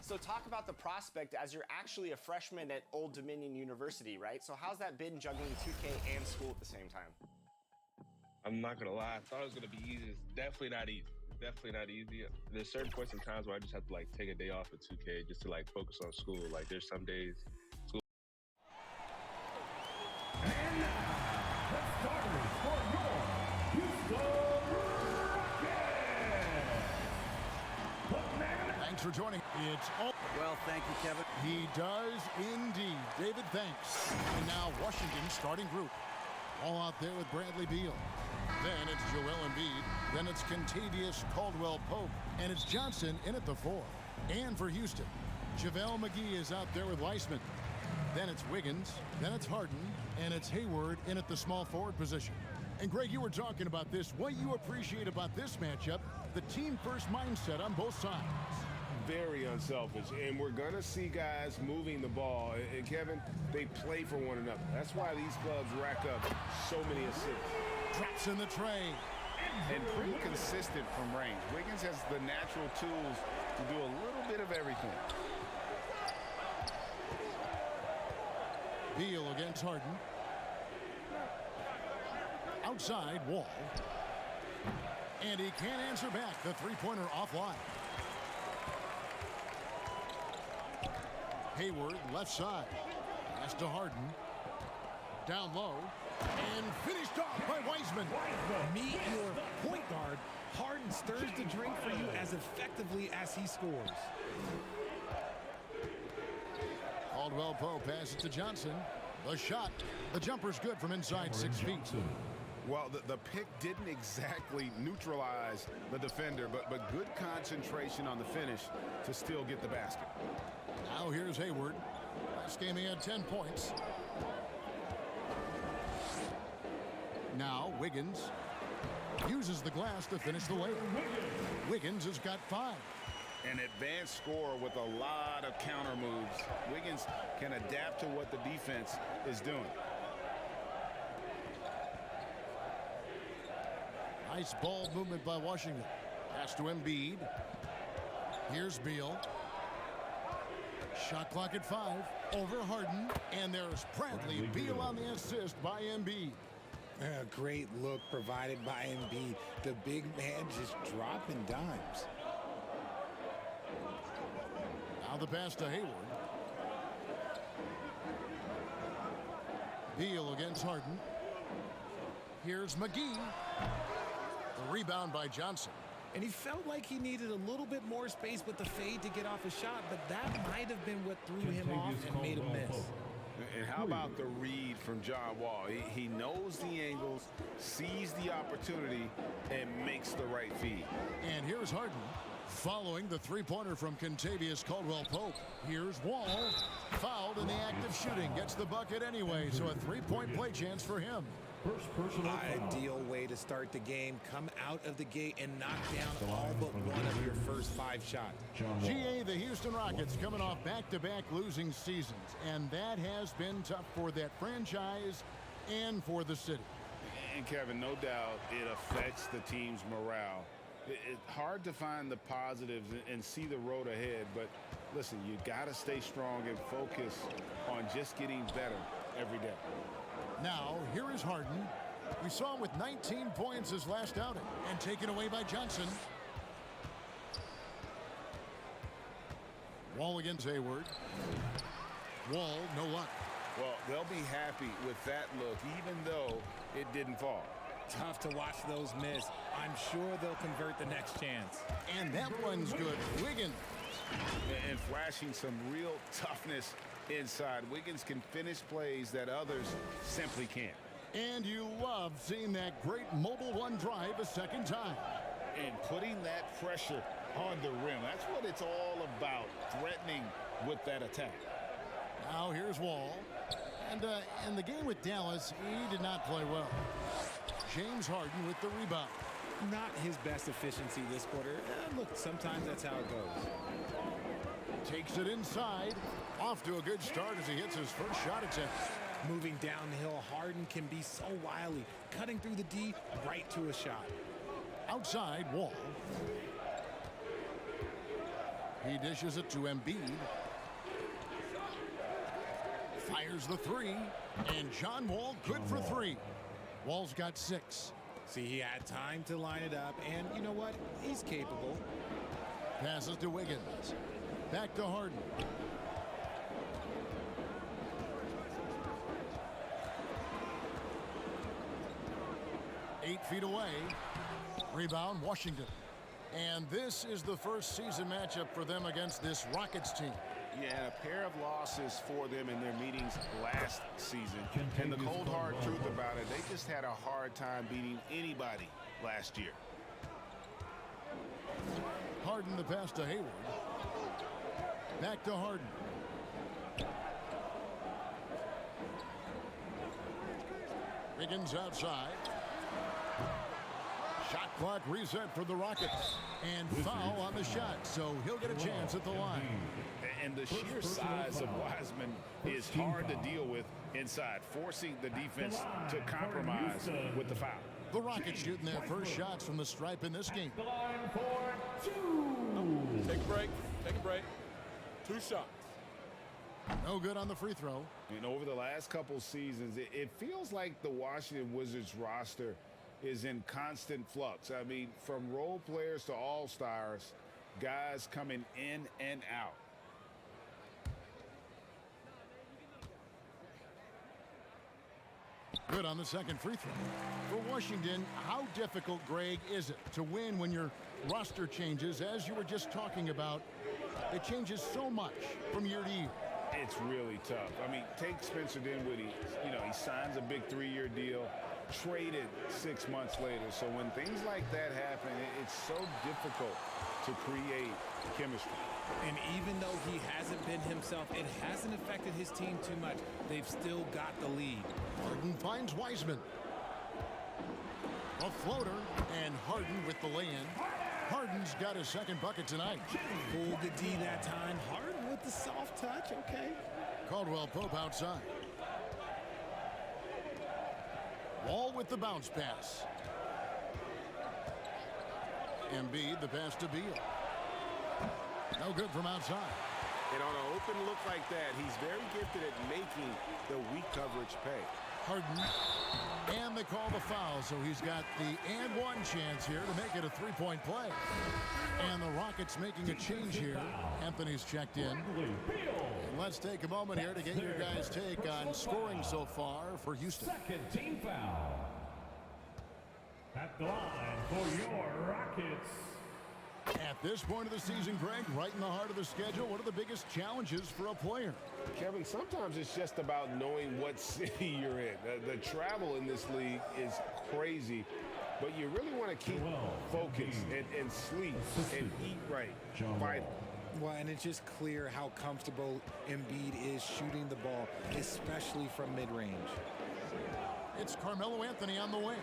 So talk about the prospect as you're actually a freshman at Old Dominion University, right? So how's that been juggling 2K and school at the same time? I'm not gonna lie, I thought it was gonna be easy. It's definitely not easy. Definitely not easy. There's certain points in times where I just have to take a day off at 2K just to focus on school. There's some days school. And now, the starters for your Houston Rockets. Thanks for joining. It's all. Well, thank you, Kevin. He does indeed. David, thanks. And now Washington starting group. All out there with Bradley Beal. Then it's Joel Embiid. Then it's Kentavious Caldwell-Pope. And it's Johnson in at the 4. And for Houston, JaVale McGee is out there with Weissman. Then it's Wiggins. Then it's Harden. And it's Hayward in at the small forward position. And Greg, you were talking about this. What you appreciate about this matchup, the team-first mindset on both sides. Very unselfish, and we're going to see guys moving the ball. And Kevin, they play for one another. That's why these clubs rack up so many assists. Drops in the tray. And pretty consistent from range. Wiggins has the natural tools to do a little bit of everything. Beal against Harden. Outside, Wall. And he can't answer back. The three-pointer offline. Hayward, left side. Pass to Harden. Down low. And finished off by Weissman. Meet your point guard. Harden stirs the drink for you as effectively as he scores. Caldwell-Pope passes to Johnson. The shot. The jumper's good from inside 6 feet. Well, the pick didn't exactly neutralize the defender, but good concentration on the finish to still get the basket. Now here's Hayward. Last game he had 10 points. Now Wiggins uses the glass to finish the layup. Wiggins has got 5. An advanced scorer with a lot of counter moves. Wiggins can adapt to what the defense is doing. Nice ball movement by Washington. Pass to Embiid. Here's Beal. Shot clock at 5. Over Harden. And there's Bradley Beal on the assist by Embiid. A great look provided by Embiid. The big man just dropping dimes. Now the pass to Hayward. Beal against Harden. Here's McGee. The rebound by Johnson. And he felt like he needed a little bit more space with the fade to get off a shot, but that might have been what threw him off and made him miss. And how about the read from John Wall? He knows the angles, sees the opportunity, and makes the right feed. And here's Harden following the three-pointer from Kentavious Caldwell-Pope. Here's Wall. Fouled in the act of shooting. Gets the bucket anyway, so a three-point play chance for him. First personal foul. Ideal way to start the game. Come out of the gate and knock down all but one of your first 5 shots. GA, the Houston Rockets coming off back-to-back losing seasons, and that has been tough for that franchise and for the city. And Kevin, no doubt it affects the team's morale. It's hard to find the positives and see the road ahead, but listen, you got to stay strong and focus on just getting better every day. Now, here is Harden. We saw him with 19 points his last outing, and taken away by Johnson. Wall against Hayward. Wall, no luck. Well, they'll be happy with that look, even though it didn't fall. Tough to watch those miss. I'm sure they'll convert the next chance. And that one's good. Wiggins. And flashing some real toughness inside. Wiggins can finish plays that others simply can't. And you love seeing that great mobile one drive a second time. And putting that pressure on the rim. That's what it's all about, threatening with that attack. Now here's Wall. And in the game with Dallas, he did not play well. James Harden with the rebound. Not his best efficiency this quarter. Look, sometimes that's how it goes. Takes it inside. Off to a good start as he hits his first shot attempt. Moving downhill, Harden can be so wily. Cutting through the D, right to a shot. Outside, Wall. He dishes it to Embiid. Fires the three. And John Wall good for three. Wall's got 6. See, he had time to line it up, and you know what? He's capable. Passes to Wiggins. Back to Harden. Eight feet away. Rebound, Washington. And this is the first season matchup for them against this Rockets team. Yeah, a pair of losses for them in their meetings last season. And the cold, hard truth about it, they just had a hard time beating anybody last year. Harden the pass to Hayward. Back to Harden. Wiggins outside. Shot clock reset for the Rockets. And foul on the shot, so he'll get a chance at the line. And the sheer size of Wiseman is hard to deal with inside, forcing the defense to compromise with the foul. The Rockets shooting their first shots from the stripe in this game. The line for 2. Take a break. Take a break. 2 shots. No good on the free throw. And over the last couple seasons, it feels like the Washington Wizards roster is in constant flux. I mean, from role players to all-stars, guys coming in and out. Good on the second free throw. For Washington, how difficult, Greg, is it to win when your roster changes, as you were just talking about? It changes so much from year to year. It's really tough. I mean, take Spencer Dinwiddie. You know, he signs a big 3-year deal, traded 6 months later. So when things like that happen, it's so difficult to create chemistry. And even though he hasn't been himself, it hasn't affected his team too much. They've still got the lead. Harden finds Wiseman. A floater, and Harden with the lay-in. Harden's got his second bucket tonight. Pulled the D that time. Harden with the soft touch, okay. Caldwell Pope outside. Wall with the bounce pass. Embiid, the pass to Beal. No good from outside. And on an open look like that, he's very gifted at making the weak coverage pay. Harden. And they call the foul, so he's got the and one chance here to make it a three-point play. And the Rockets making a change here. Anthony's checked in. And let's take a moment here to get your guys' take on scoring so far for Houston. Second team foul. At the line for your Rockets. At this point of the season, Greg, right in the heart of the schedule, what are the biggest challenges for a player? Kevin, sometimes it's just about knowing what city you're in. The travel in this league is crazy, but you really want to keep focused and sleep and eat right. Vital. Well, and it's just clear how comfortable Embiid is shooting the ball, especially from mid-range. It's Carmelo Anthony on the wing.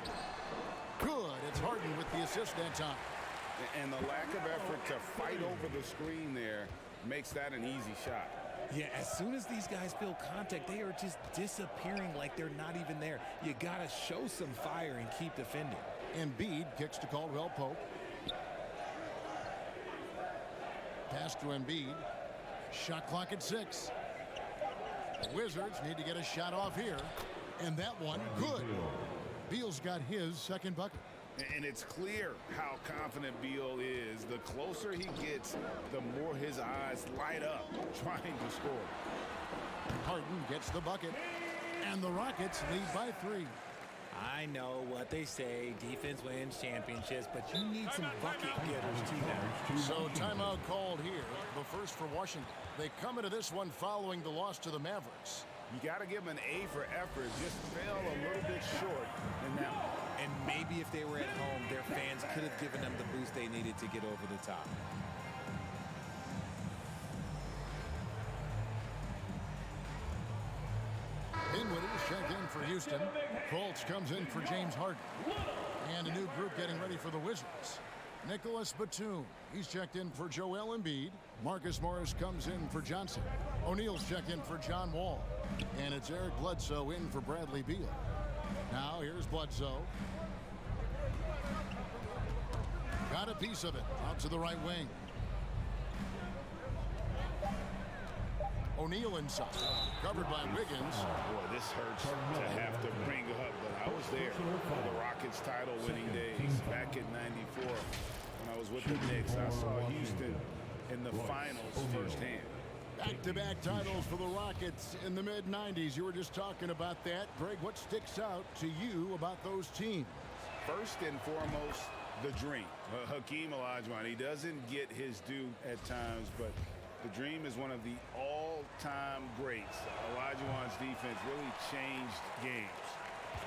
Good. It's Harden with the assist that time. And the lack of effort to fight over the screen there makes that an easy shot. Yeah, as soon as these guys feel contact, they are just disappearing like they're not even there. You got to show some fire and keep defending. Embiid kicks to Caldwell Pope. Pass to Embiid. Shot clock at 6. The Wizards need to get a shot off here. And that one, good. Beal's got his second bucket. And it's clear how confident Beal is. The closer he gets, the more his eyes light up trying to score. Harden gets the bucket. And the Rockets lead by 3. I know what they say, defense wins championships, but you need some bucket getters, T-Mac. So timeout called here, the first for Washington. They come into this one following the loss to the Mavericks. You got to give them an A for effort. Just fell a little bit short in that one. And maybe if they were at home, their fans could have given them the boost they needed to get over the top. Dinwiddie's checked in for Houston. Colts comes in for James Harden. And a new group getting ready for the Wizards. Nicholas Batum. He's checked in for Joel Embiid. Marcus Morris comes in for Johnson. O'Neal's checked in for John Wall. And it's Eric Bledsoe in for Bradley Beal. Now here's Bledsoe. Got a piece of it. Out to the right wing. O'Neal inside. Covered by Wiggins. Boy, this hurts to have to bring up, but I was there for the Rockets title-winning days back in '94 when I was with the Knicks. I saw Houston in the finals firsthand. Back-to-back titles for the Rockets in the mid-'90s. You were just talking about that. Greg, what sticks out to you about those teams? First and foremost, the dream. Hakeem Olajuwon, he doesn't get his due at times, but the dream is one of the all-time greats. Olajuwon's defense really changed games.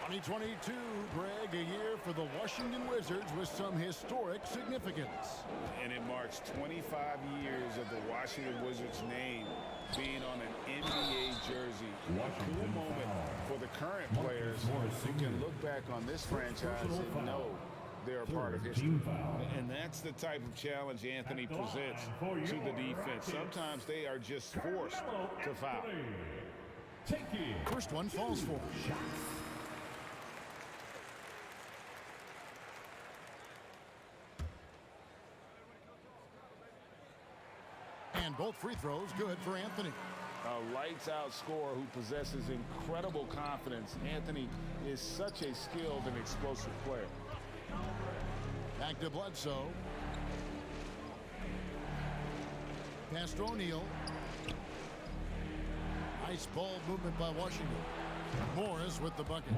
2022, Greg, a year for the Washington Wizards with some historic significance. And it marks 25 years of the Washington Wizards name being on an NBA jersey. A cool moment for the current players who can look back on this franchise and know they're a part of history. And that's the type of challenge Anthony presents to the defense. Sometimes they are just forced to foul. First one falls for him. And both free throws good for Anthony. A lights-out scorer who possesses incredible confidence. Anthony is such a skilled and explosive player. Back to Bledsoe. Pass to O'Neal. Nice ball movement by Washington. Morris with the bucket.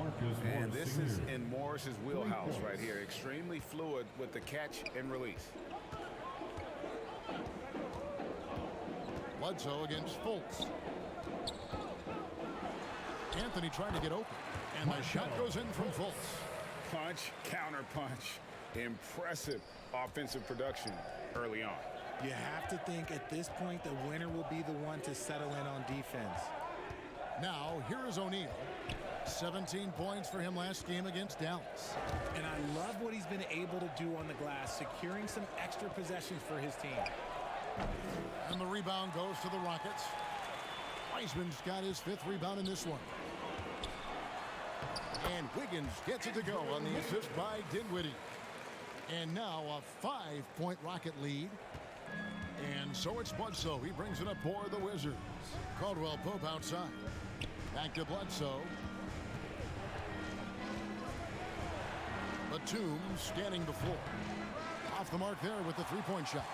And this is in Morris's wheelhouse right here. Extremely fluid with the catch and release. Bledsoe against Fultz. Anthony trying to get open. And the shot goes in from Fultz. Punch, counter punch. Impressive offensive production early on. You have to think at this point the winner will be the one to settle in on defense. Now, here is O'Neal. 17 points for him last game against Dallas. And I love what he's been able to do on the glass, securing some extra possessions for his team. And the rebound goes to the Rockets. Wiseman's got his 5th rebound in this one. And Wiggins gets it to go on the assist by Dinwiddie. And now a 5-point Rocket lead. And so it's Bledsoe. He brings it up for the Wizards. Caldwell Pope outside. Back to Bledsoe. Batum scanning the floor. Off the mark there with the 3-point shot.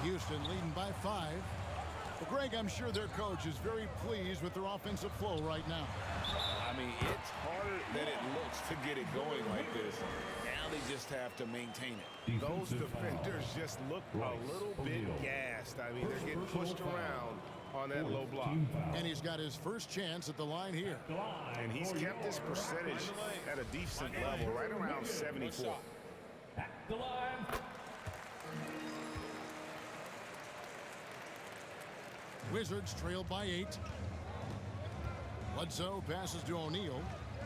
Houston leading by 5. But Greg, I'm sure their coach is very pleased with their offensive flow right now. I mean, it's harder than it looks to get it going like this. Now they just have to maintain it. Those defenders just look a little bit gassed. I mean, they're getting pushed around on that low block. And he's got his first chance at the line here. And he's kept his percentage at a decent level, right around 74. At the line. Wizards trailed by 8. Bledsoe passes to O'Neal.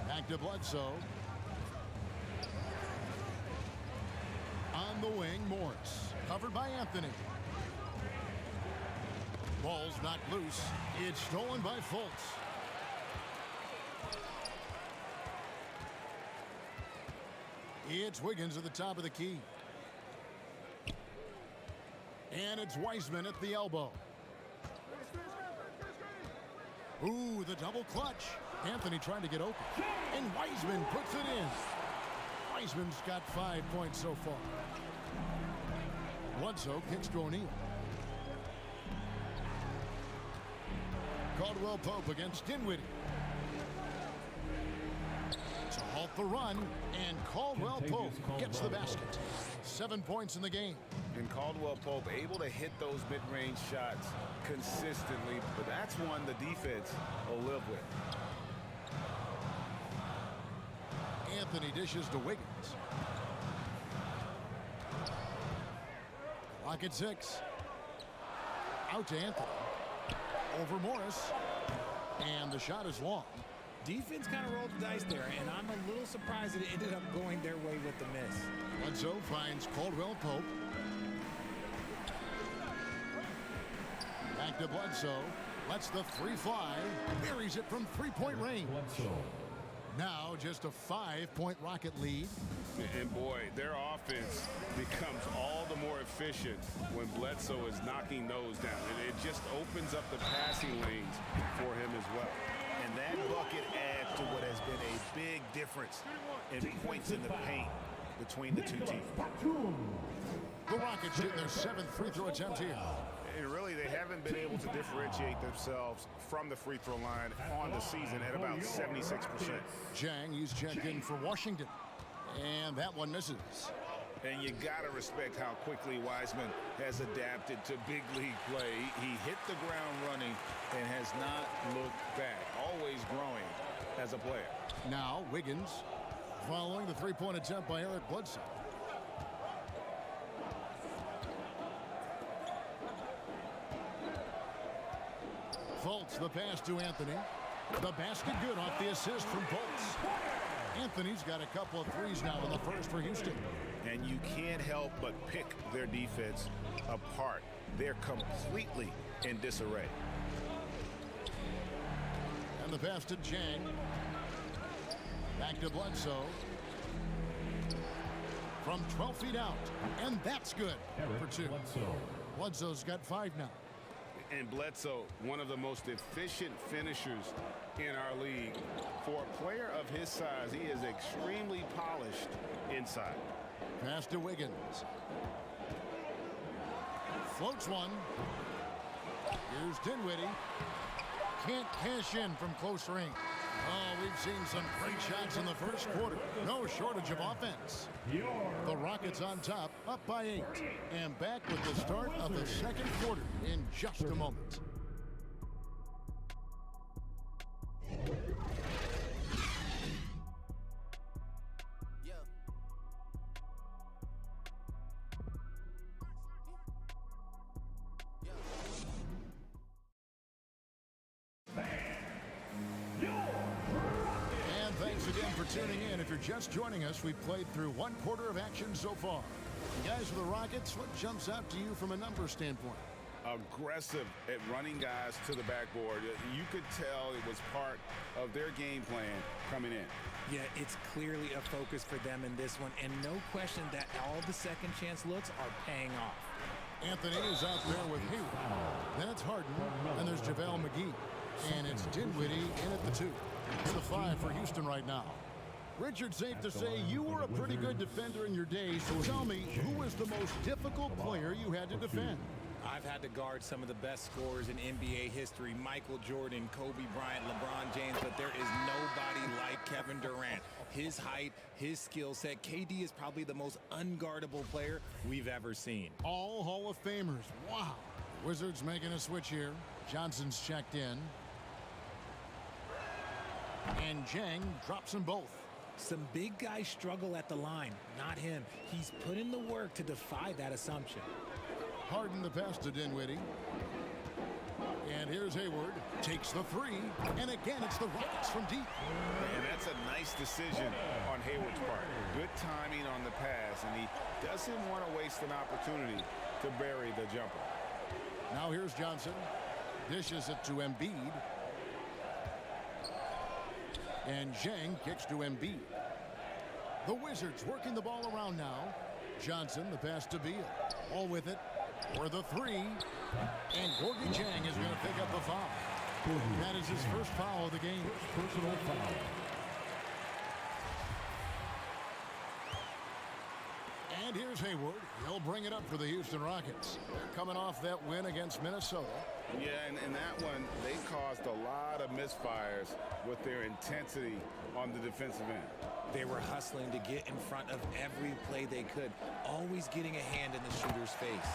Back to Bledsoe. On the wing, Morris. Covered by Anthony. Ball's knocked loose. It's stolen by Fultz. It's Wiggins at the top of the key. And it's Wiseman at the elbow. Ooh, the double clutch. Anthony trying to get open. And Wiseman puts it in. Wiseman's got 5 points so far. Bledsoe kicks to O'Neal. Caldwell Pope against Dinwiddie. To halt the run, and Caldwell Pope gets the basket. 7 points in the game. And Caldwell Pope able to hit those mid-range shots consistently, but that's one the defense will live with. Anthony dishes to Wiggins. Rocket 6. Out to Anthony. Over Morris. And the shot is long. Defense kind of rolled the dice there, and I'm a little surprised that it ended up going their way with the miss. Bledsoe finds Caldwell Pope. Back to Bledsoe. Lets the 3 fly. Buries it from 3-point range. Bledsoe. Now just a 5-point Rocket lead. And boy, their offense becomes all the more efficient when Bledsoe is knocking those down. And it just opens up the passing lanes for him as well. And that bucket adds to what has been a big difference in points in the paint between the two teams. The Rockets shooting their 7th free throw attempt here. And really, they haven't been able to differentiate themselves from the free throw line on the season at about 76%. Jang, he's checked in for Washington. And that one misses. And you got to respect how quickly Wiseman has adapted to big league play. He hit the ground running and has not looked back, always growing as a player. Now Wiggins following the three-point attempt by Eric Bledsoe. Fultz the pass to Anthony. The basket good off the assist from Fultz. Anthony's got a couple of threes now in the first for Houston. And you can't help but pick their defense apart. They're completely in disarray. And the pass to Jang. Back to Bledsoe. From 12 feet out. And that's good for 2. Bledsoe's got 5 now. And Bledsoe, one of the most efficient finishers in our league. For a player of his size, he is extremely polished inside. Pass to Wiggins. Floats one. Here's Dinwiddie. Can't cash in from close range. Oh, we've seen some great shots in the first quarter. No shortage of offense. The Rockets on top, up by 8. And back with the start of the second quarter in just a moment. Tuning in. If you're just joining us, we've played through 1 quarter of action so far. Guys for the Rockets, what jumps out to you from a numbers standpoint? Aggressive at running guys to the backboard. You could tell it was part of their game plan coming in. Yeah, it's clearly a focus for them in this one, and no question that all the second chance looks are paying off. Anthony is out there with Hayward. Then it's Harden, and there's JaVale McGee. And it's Dinwiddie in at the 2. It's the 5 for Houston right now. Richard, safe to say you were a pretty good defender in your day, so tell me, who was the most difficult player you had to defend? I've had to guard some of the best scorers in NBA history, Michael Jordan, Kobe Bryant, LeBron James, but there is nobody like Kevin Durant. His height, his skill set, KD is probably the most unguardable player we've ever seen. All Hall of Famers, wow. Wizards making a switch here. Johnson's checked in. And Jang drops them both. Some big guys struggle at the line, not him. He's put in the work to defy that assumption. Harden the pass to Dinwiddie. And here's Hayward. Takes the 3. And again, it's the Rockets from deep. And that's a nice decision on Hayward's part. Good timing on the pass, and he doesn't want to waste an opportunity to bury the jumper. Now here's Johnson. Dishes it to Embiid. And Jang kicks to Embiid. The Wizards working the ball around now. Johnson, the pass to Beal. All with it for the 3. And Gorgui Dieng is going to pick up a foul. That is his first foul of the game. Personal foul. And here's Hayward. He'll bring it up for the Houston Rockets. They're coming off that win against Minnesota. Yeah, and in that one, they caused a lot of misfires with their intensity on the defensive end. They were hustling to get in front of every play they could, always getting a hand in the shooter's face.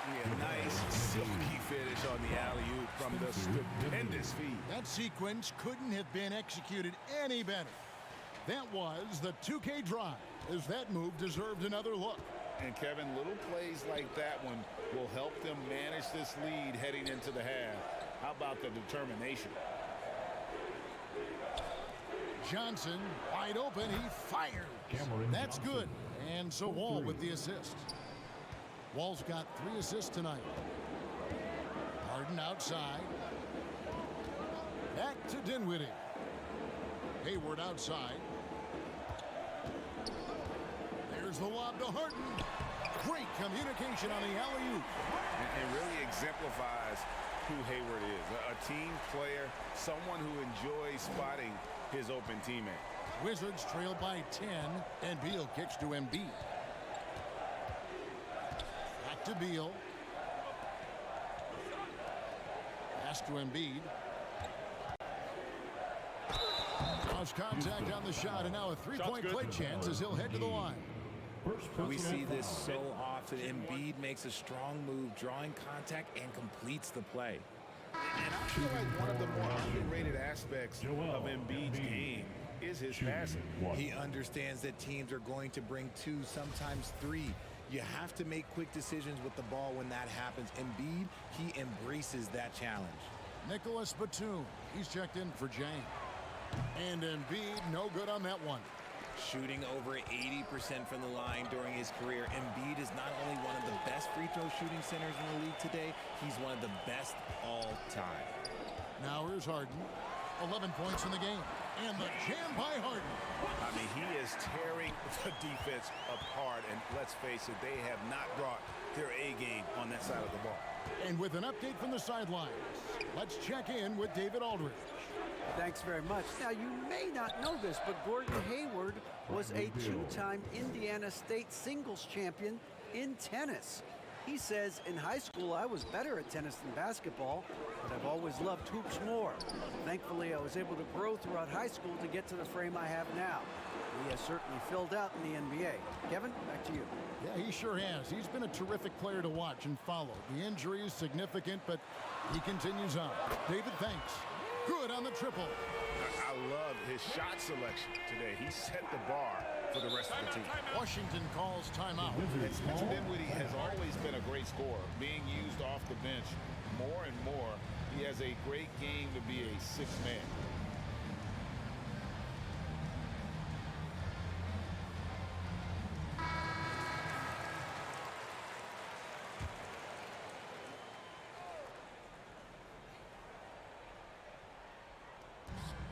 Yeah, nice silky finish on the alley-oop from the stupendous feed. That sequence couldn't have been executed any better. That was the 2K drive, as that move deserved another look. And Kevin, little plays like that one will help them manage this lead heading into the half. How about the determination? Johnson wide open, he fires. That's good. And so Wall with the assist. Wall's got 3 assists tonight. Harden outside. Back to Dinwiddie. Hayward outside. There's the lob to Harden. Great communication on the alley-oop. And really exemplifies who Hayward is. A team player, someone who enjoys spotting his open teammate. Wizards trail by 10, and Beal kicks to Embiid. Back to Beal. Pass to Embiid. Lost contact on the shot, and now a three-point play chance as he'll head to the line. We see this so often. Embiid makes a strong move, drawing contact, and completes the play. And I feel like one of the more underrated aspects of Embiid's game is his passing. He understands that teams are going to bring 2, sometimes 3. You have to make quick decisions with the ball when that happens. Embiid, he embraces that challenge. Nicholas Batum, he's checked in for James. And Embiid, no good on that one. Shooting over 80% from the line during his career, Embiid is not only one of the best free throw shooting centers in the league today, he's one of the best all time. Now here's Harden. 11 points in the game. And the jam by Harden. I mean, he is tearing the defense apart. And let's face it, they have not brought their A game on that side of the ball. And with an update from the sidelines, let's check in with David Aldridge. Thanks very much. Now, you may not know this, but Gordon Hayward was a 2-time Indiana State singles champion in tennis. He says, in high school, I was better at tennis than basketball, but I've always loved hoops more. Thankfully, I was able to grow throughout high school to get to the frame I have now. He has certainly filled out in the NBA. Kevin, back to you. Yeah, he sure has. He's been a terrific player to watch and follow. The injury is significant, but he continues on. David, thanks. Good on the triple. I love his shot selection today. He set the bar for the rest of the team. Washington calls timeout. And Spencer Dinwiddie has always been a great scorer, being used off the bench more and more. He has a great game to be a sixth man.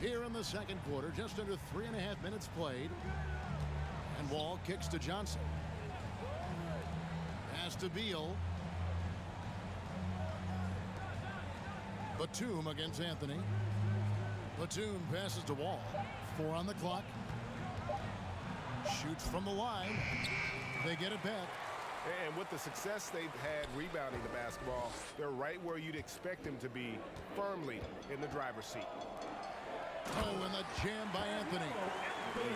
Here in the second quarter, just under 3.5 minutes played. And Wall kicks to Johnson. Pass to Beal. Batum against Anthony. Batum passes to Wall. 4 on the clock. Shoots from the line. They get it back. And with the success they've had rebounding the basketball, they're right where you'd expect them to be, firmly in the driver's seat. Oh, and the jam by Anthony.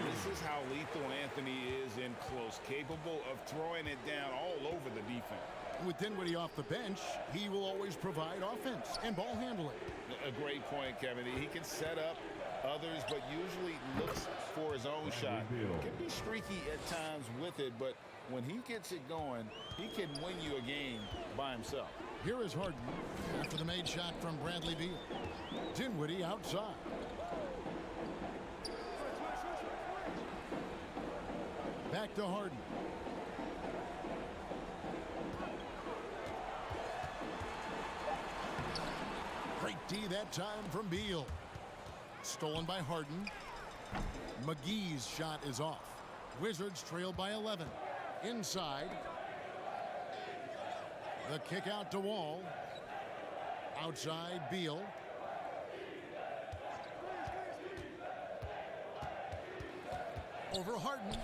This is how lethal Anthony is in close, capable of throwing it down all over the defense. With Dinwiddie off the bench, he will always provide offense and ball handling. A great point, Kevin. He can set up others, but usually looks for his own shot. Can be streaky at times with it, but when he gets it going, he can win you a game by himself. Here is Harden after the made shot from Bradley Beal. Dinwiddie outside. Back to Harden. Great D that time from Beal. Stolen by Harden. McGee's shot is off. Wizards trail by 11. Inside. The kick out to Wall. Outside, Beal. Over Harden.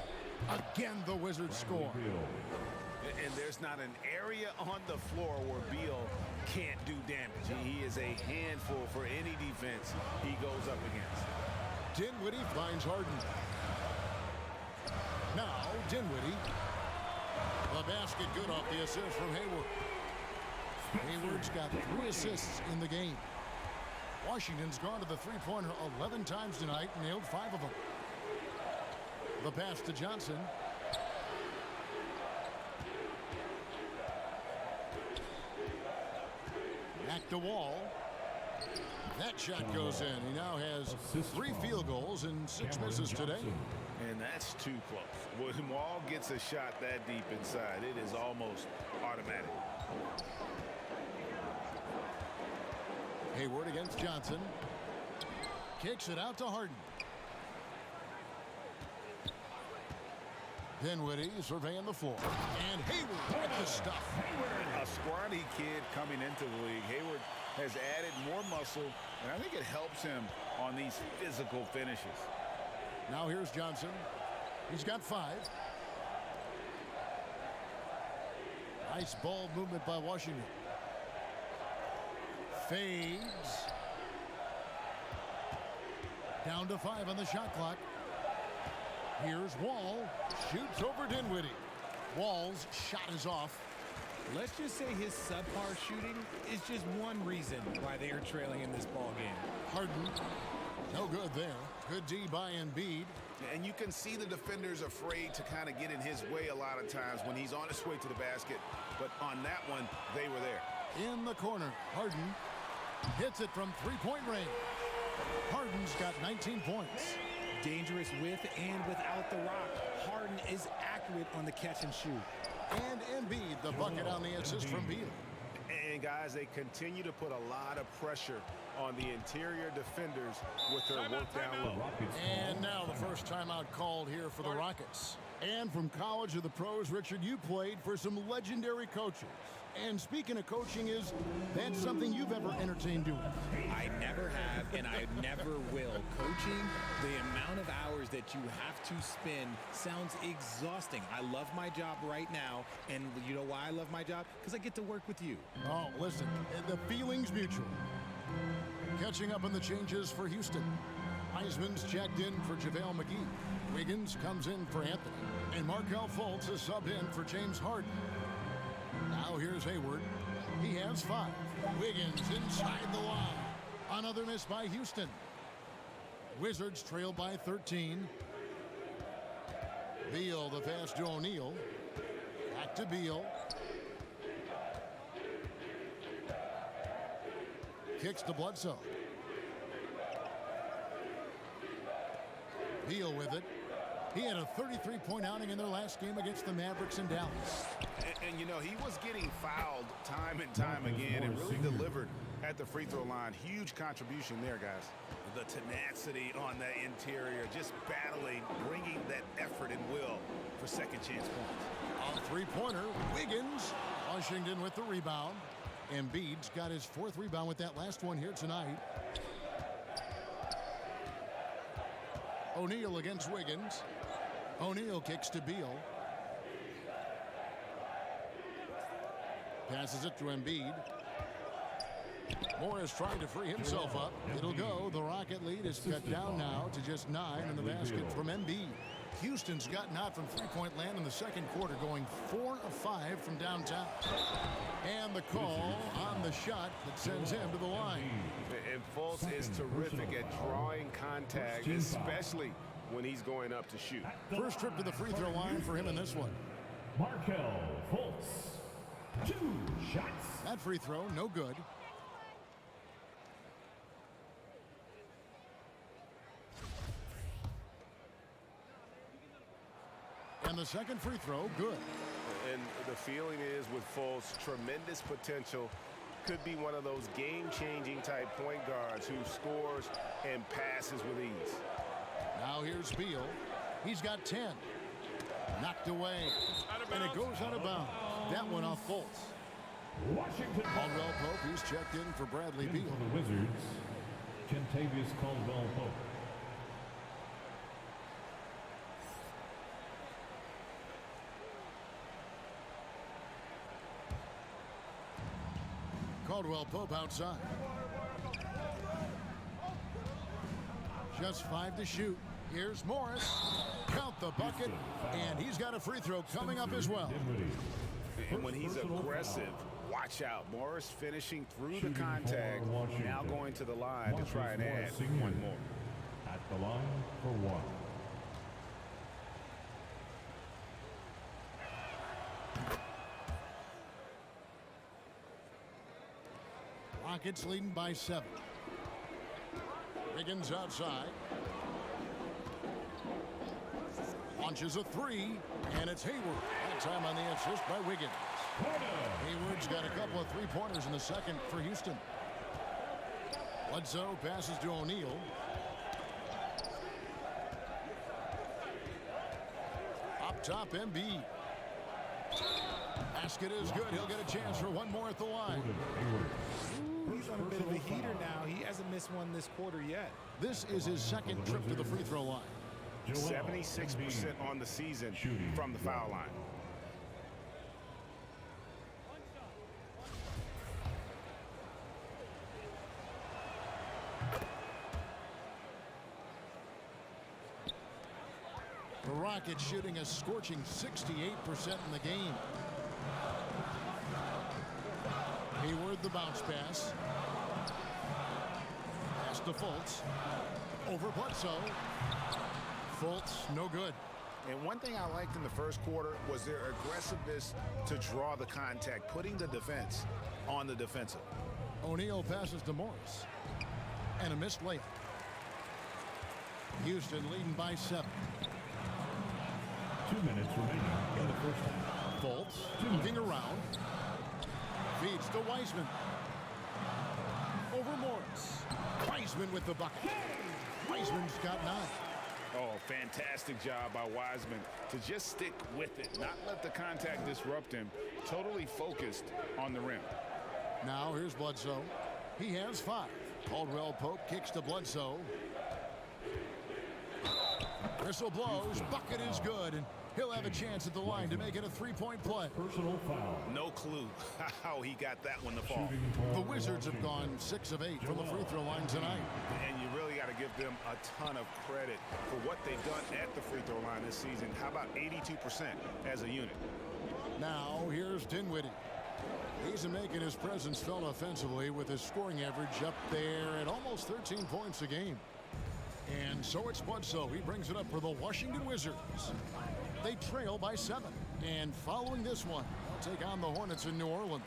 Again, the Wizards score. And there's not an area on the floor where Beal can't do damage. He is a handful for any defense he goes up against. Dinwiddie finds Harden. Now, Dinwiddie. The basket good off the assist from Hayward. Hayward's got 3 assists in the game. Washington's gone to the three-pointer 11 times tonight, nailed 5 of them. The pass to Johnson. Back to Wall. That shot goes in. He now has 3 field goals and 6 misses today. And that's too close. When Wall gets a shot that deep inside, it is almost automatic. Hayward against Johnson. Kicks it out to Harden. Dinwiddie surveying the floor. And Hayward with the stuff. A scrawny kid coming into the league. Hayward has added more muscle, and I think it helps him on these physical finishes. Now here's Johnson. He's got 5. Nice ball movement by Washington. Fades. Down to 5 on the shot clock. Here's Wall. Shoots over Dinwiddie. Wall's shot is off. Let's just say his subpar shooting is just one reason why they are trailing in this ball game. Harden. No good there. Good D by Embiid. And you can see the defenders afraid to kind of get in his way a lot of times when he's on his way to the basket. But on that one, they were there. In the corner, Harden hits it from three-point range. Harden's got 19 points. Dangerous with and without the rock. Harden is accurate on the catch and shoot. And Embiid, the bucket on the assist from Beal. And guys, they continue to put a lot of pressure on the interior defenders with their work down low. And now the first timeout called here for the Rockets. And from college to the pros, Richard, you played for some legendary coaches. And speaking of coaching, that's something you've ever entertained doing? I never have, and I never will. Coaching, the amount of hours that you have to spend sounds exhausting. I love my job right now, and you know why I love my job? Because I get to work with you. Oh, listen, the feeling's mutual. Catching up on the changes for Houston. Heisman's checked in for JaVale McGee. Wiggins comes in for Anthony. And Markelle Fultz is subbed in for James Harden. Now here's Hayward. He has 5. Wiggins inside the line. Another miss by Houston. Wizards trail by 13. Beal, the pass to O'Neal. Back to Beal. Kicks to Bledsoe. Beal with it. He had a 33-point outing in their last game against the Mavericks in Dallas. And you know, he was getting fouled time and time again and really delivered at the free throw line. Huge contribution there, guys. The tenacity on that interior, just battling, bringing that effort and will for second chance points. On three-pointer, Wiggins. Washington with the rebound. Embiid's got his 4th rebound with that last one here tonight. O'Neal against Wiggins. O'Neal kicks to Beal. Passes it to Embiid. Morris trying to free himself up. It'll go. The Rocket lead is cut down now to just 9 in the basket from Embiid. Houston's gotten out from three-point land in the second quarter, going 4 of 5 from downtown. And the call on the shot that sends him to the line. And Fultz is terrific at drawing contact, especially when he's going up to shoot. First trip to the free throw line for him in this one. Markelle Fultz, 2 shots. That free throw, no good. And the second free throw, good. And the feeling is with Fultz, tremendous potential. Could be one of those game-changing type point guards who scores and passes with ease. Now here's Beal. He's got 10. Knocked away. And it goes out of bounds. That one off Fultz. Washington. Caldwell Pope, he's checked in for Bradley Beal. For the Wizards, Kentavious Caldwell Pope. Caldwell Pope outside. Just 5 to shoot. Here's Morris. Count the bucket. And he's got a free throw coming up as well. And when he's aggressive, watch out. Morris finishing through the contact. Now going to the line to try and add one more. At the line for 1. Rockets leading by 7. Wiggins outside. Launches a 3, and it's Hayward. That time on the assist by Wiggins. Hayward's got a couple of three-pointers in the second for Houston. Bledsoe passes to O'Neal. Up top, Embiid. Basket is good. He'll get a chance for one more at the line. He's on a bit of a heater now. He hasn't missed one this quarter yet. This is his second trip to the free throw line. 76% on the season from the foul line. The Rockets shooting a scorching 68% in the game. Hayward, the bounce pass. Pass to Fultz. Over Bledsoe. Fultz, no good. And one thing I liked in the first quarter was their aggressiveness to draw the contact, putting the defense on the defensive. O'Neal passes to Morris. And a missed layup. Houston leading by 7. 2 minutes remaining in the first half. Fultz looking around. Feeds to Wiseman. Over Morris. Wiseman with the bucket. Wiseman's got 9. Oh, fantastic job by Wiseman to just stick with it, not let the contact disrupt him. Totally focused on the rim. Now here's Bledsoe. He has 5. Caldwell Pope kicks to Bledsoe. Whistle blows. Bucket is good, and he'll have a chance at the line to make it a 3-point play. Personal foul. No clue how he got that one to fall. The Wizards have gone 6 of 8 from the free throw line tonight. And you really got to give them a ton of credit for what they've done at the free throw line this season. How about 82% as a unit? Now here's Dinwiddie. He's making his presence felt offensively with his scoring average up there at almost 13 points a game. And so it's Bledsoe. He brings it up for the Washington Wizards. They trail by 7. And following this one, they'll take on the Hornets in New Orleans.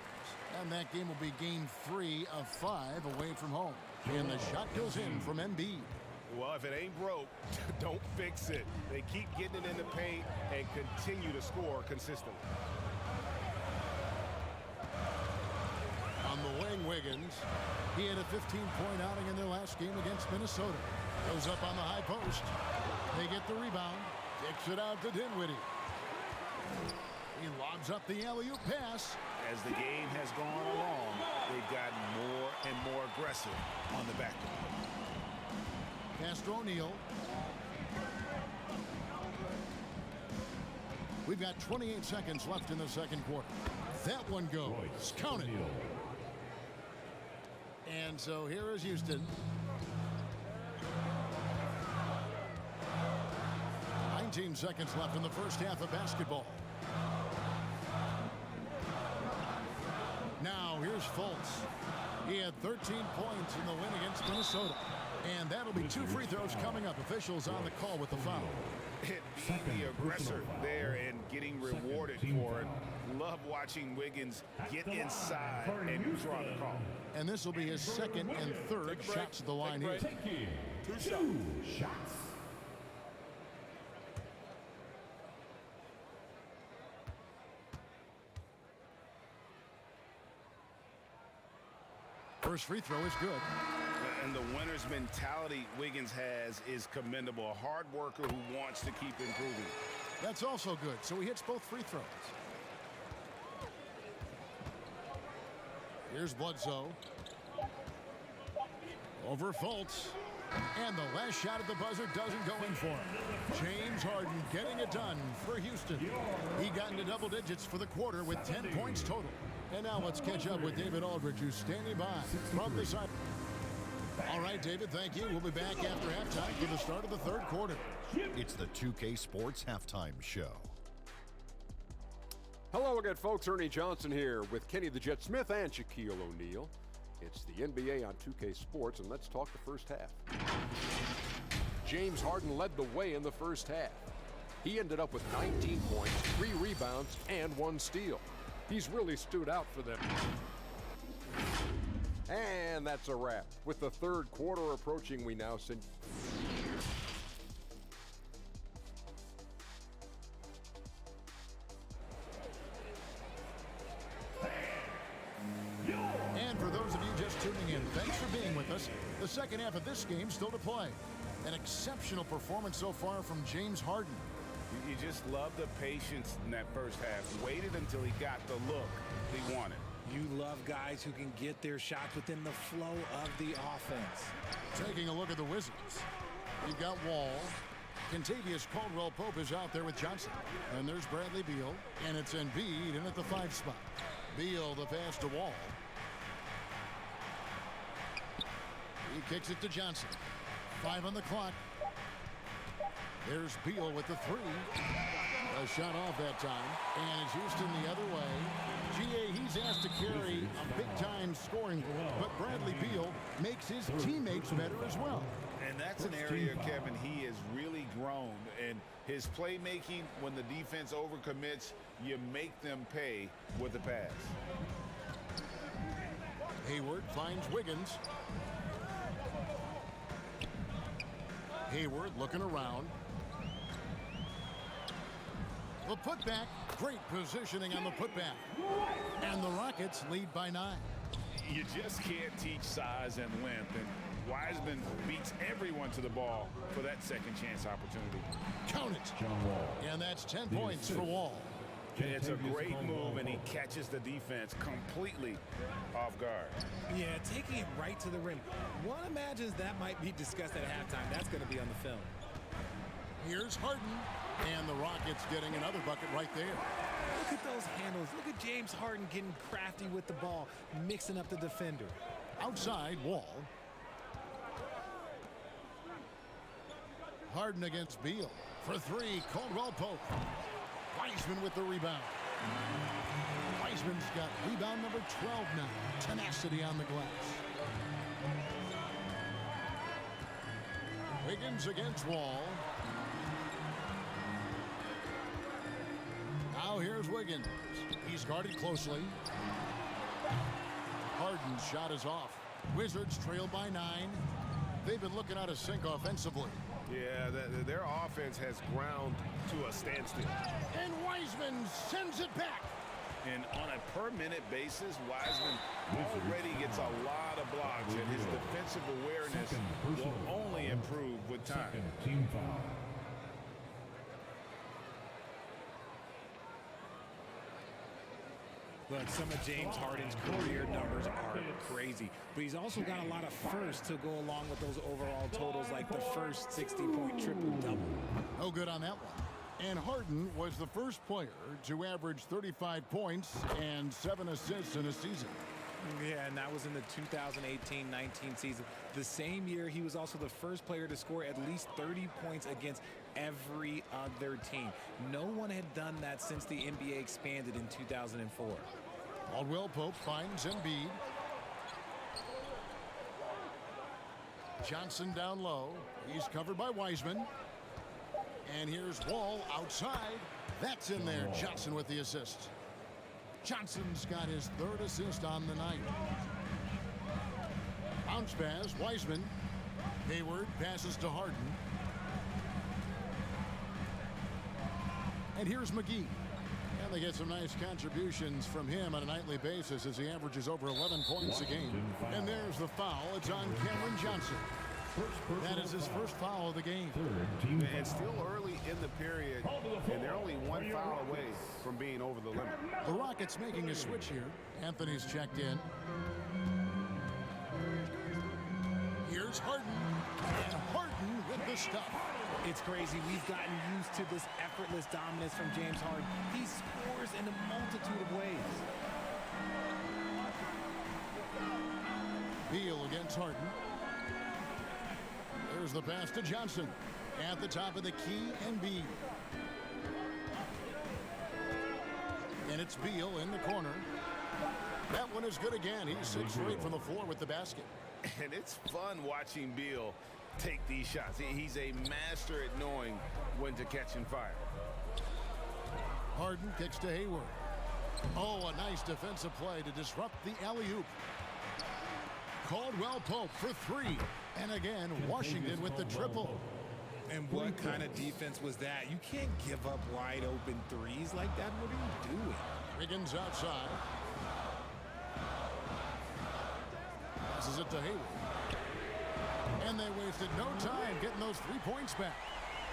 And that game will be game 3 of 5 away from home. And the shot goes in from Embiid. Well, if it ain't broke, don't fix it. They keep getting it in the paint and continue to score consistently. On the wing, Wiggins. He had a 15-point outing in their last game against Minnesota. Goes up on the high post. They get the rebound. Kicks it out to Dinwiddie. He lobs up the alley-oop pass. As the game has gone along, they've gotten more and more aggressive on the back end. Pass to O'Neal. We've got 28 seconds left in the second quarter. That one goes. Count it. And so here is Houston. 19 seconds left in the first half of basketball. Now here's Fultz. He had 13 points in the win against Minnesota. And that'll be 2 free throws coming up. Officials on the call with the foul. And being the aggressor there and getting rewarded for it. Love watching Wiggins get inside and draw the call. And this will be his second and third shots at the line here. 2 shots. First free throw is good. And the winner's mentality Wiggins has is commendable. A hard worker who wants to keep improving. That's also good. So he hits both free throws. Here's Bledsoe. Over Fultz. And the last shot at the buzzer doesn't go in for him. James Harden getting it done for Houston. He got into double digits for the quarter with 10 points total. And now let's catch up with David Aldridge, who's standing by from the side. All right, David, thank you. We'll be back after halftime for the start of the third quarter. It's the 2K Sports Halftime Show. Hello again, folks. Ernie Johnson here with Kenny the Jet Smith and Shaquille O'Neal. It's the NBA on 2K Sports, and let's talk the first half. James Harden led the way in the first half. He ended up with 19 points, 3 rebounds, and 1 steal. He's really stood out for them. And that's a wrap. With the third quarter approaching, we now send... And for those of you just tuning in, thanks for being with us. The second half of this game still to play. An exceptional performance so far from James Harden. You just love the patience in that first half. Waited until he got the look he wanted. You love guys who can get their shots within the flow of the offense. Taking a look at the Wizards. You've got Wall. Contavious Caldwell-Pope is out there with Johnson. And there's Bradley Beal. And it's Embiid in at the 5 spot. Beal the pass to Wall. He kicks it to Johnson. 5 on the clock. There's Beal with the 3. A shot off that time. And it's Houston the other way. G.A. he's asked to carry a big-time scoring, but Bradley Beal makes his teammates better as well. And that's an area, Kevin, he has really grown. And his playmaking, when the defense overcommits, you make them pay with the pass. Hayward finds Wiggins. Hayward looking around. The putback. Great positioning on the putback. And the Rockets lead by 9. You just can't teach size and length. And Wiseman beats everyone to the ball for that second chance opportunity. Count it. And that's 10 points for Wall. It's a great move, and he catches the defense completely off guard. Yeah, taking it right to the rim. One imagines that might be discussed at halftime. That's going to be on the film. Here's Harden. And the Rockets getting another bucket right there. Look at those handles. Look at James Harden getting crafty with the ball, mixing up the defender. Outside, Wall. Harden against Beal. For 3, Caldwell-Pope. Wiseman with the rebound. Wiseman's got rebound number 12 now. Tenacity on the glass. Wiggins against Wall. Now here's Wiggins. He's guarded closely. Harden's shot is off. Wizards trail by 9. They've been looking out of sync offensively. Yeah, their offense has ground to a standstill. And Wiseman sends it back. And on a per-minute basis, Wiseman already gets a lot of blocks, and his defensive awareness will only improve with time. Team foul. Look, some of James Harden's career numbers are crazy, but he's also got a lot of firsts to go along with those overall totals, like the first 60-point triple-double. No good on that one. And Harden was the first player to average 35 points and 7 assists in a season. Yeah, and that was in the 2018-19 season. The same year, he was also the first player to score at least 30 points against every other team. No one had done that since the NBA expanded in 2004. Caldwell-Pope finds Embiid. Johnson down low. He's covered by Wiseman. And here's Wall outside. That's in there. Johnson with the assist. Johnson's got his 3rd assist on the night. Bounce pass, Wiseman. Hayward passes to Harden. And here's McGee. And they get some nice contributions from him on a nightly basis as he averages over 11 points a game. And there's the foul. It's on Cameron Johnson. That is his first foul of the game. And still early in the period, and they're only 1 foul away from being over the limit. The Rockets making a switch here. Anthony's checked in. Here's Harden. And Harden with the stuff. It's crazy. We've gotten used to this effortless dominance from James Harden. He scores in a multitude of ways. Beal against Harden. There's the pass to Johnson. At the top of the key, Embiid. And it's Beal in the corner. That one is good again. He's 6 straight from the floor with the basket. And it's fun watching Beal take these shots. He's a master at knowing when to catch and fire. Harden kicks to Hayward. Oh, a nice defensive play to disrupt the alley-oop. Caldwell-Pope for 3. And again, Washington with the triple. And what kind of defense was that? You can't give up wide open threes like that. What are you doing? Wiggins outside. Passes it to Hayward. And they wasted no time getting those 3 points back.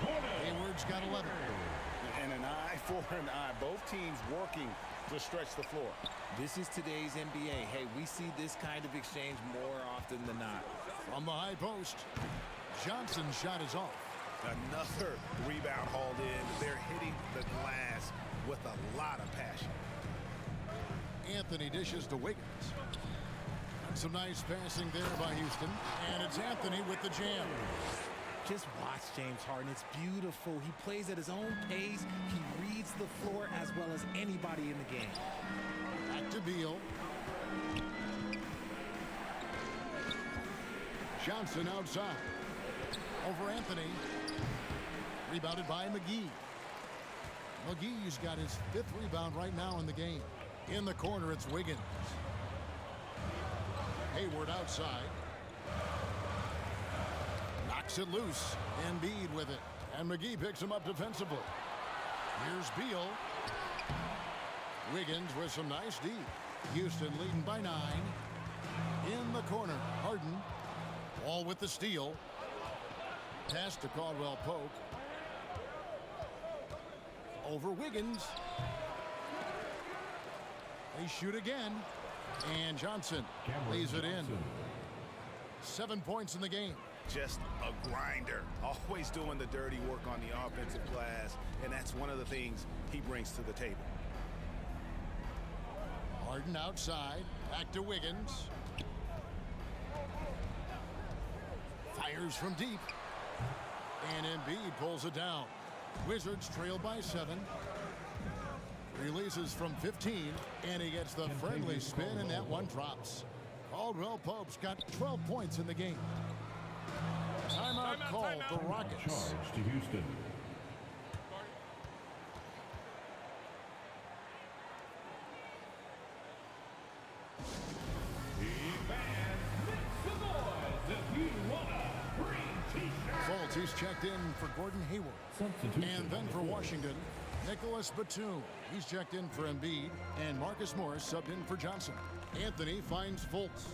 Hayward's got 11. And an eye for an eye. Both teams working to stretch the floor. This is today's NBA. Hey, we see this kind of exchange more often than not. From the high post, Johnson's shot is off. Another rebound hauled in. They're hitting the glass with a lot of passion. Anthony dishes to Wiggins. And some nice passing there by Houston. And it's Anthony with the jam. Just watch James Harden. It's beautiful. He plays at his own pace. He reads the floor as well as anybody in the game. Back to Beal. Johnson outside. Over Anthony. Rebounded by McGee. McGee's got his 5th rebound right now in the game. In the corner, it's Wiggins. Hayward outside. Knocks it loose. Embiid with it. And McGee picks him up defensively. Here's Beal. Wiggins with some nice D. Houston leading by 9. In the corner, Harden. Wall with the steal. Pass to Caldwell Pope. Over Wiggins. They shoot again. And Johnson lays it in. 7 points in the game. Just a grinder. Always doing the dirty work on the offensive glass. And that's one of the things he brings to the table. Harden outside. Back to Wiggins. Fires from deep. And Embiid pulls it down. Wizards trail by 7. Releases from 15. And he gets the friendly spin, and that one drops. Caldwell Pope's got 12 points in the game. Timeout called the Rockets. Charge to Houston. Fultz, he's checked in for Gordon Hayward. And then for Washington, Nicholas Batum. He's checked in for Embiid. And Marcus Morris subbed in for Johnson. Anthony finds Fultz.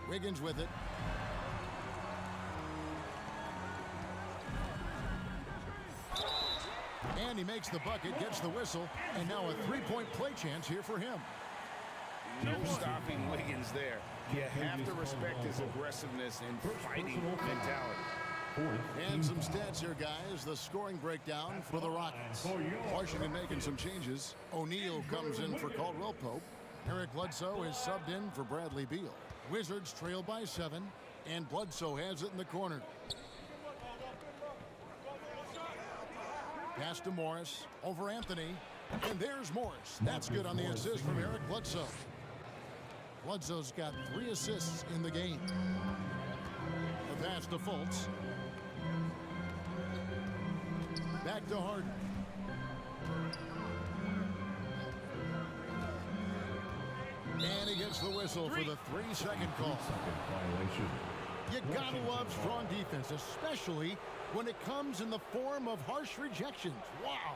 Wiggins with it. And he makes the bucket, gets the whistle, and now a three-point play chance here for him. No stopping Wiggins there. You have to respect his aggressiveness and fighting mentality. And some stats here, guys. The scoring breakdown for the Rockets. Washington making some changes. O'Neal comes in for Caldwell Pope. Eric Bledsoe is subbed in for Bradley Beal. Wizards trail by 7, and Bledsoe has it in the corner. Pass to Morris, over Anthony, and there's Morris. That's good on the assist from Eric Bledsoe. Bledsoe's got 3 assists in the game. The pass to Fultz. Back to Harden. And he gets the whistle for the 3-second call. You gotta love strong defense, especially when it comes in the form of harsh rejections. Wow.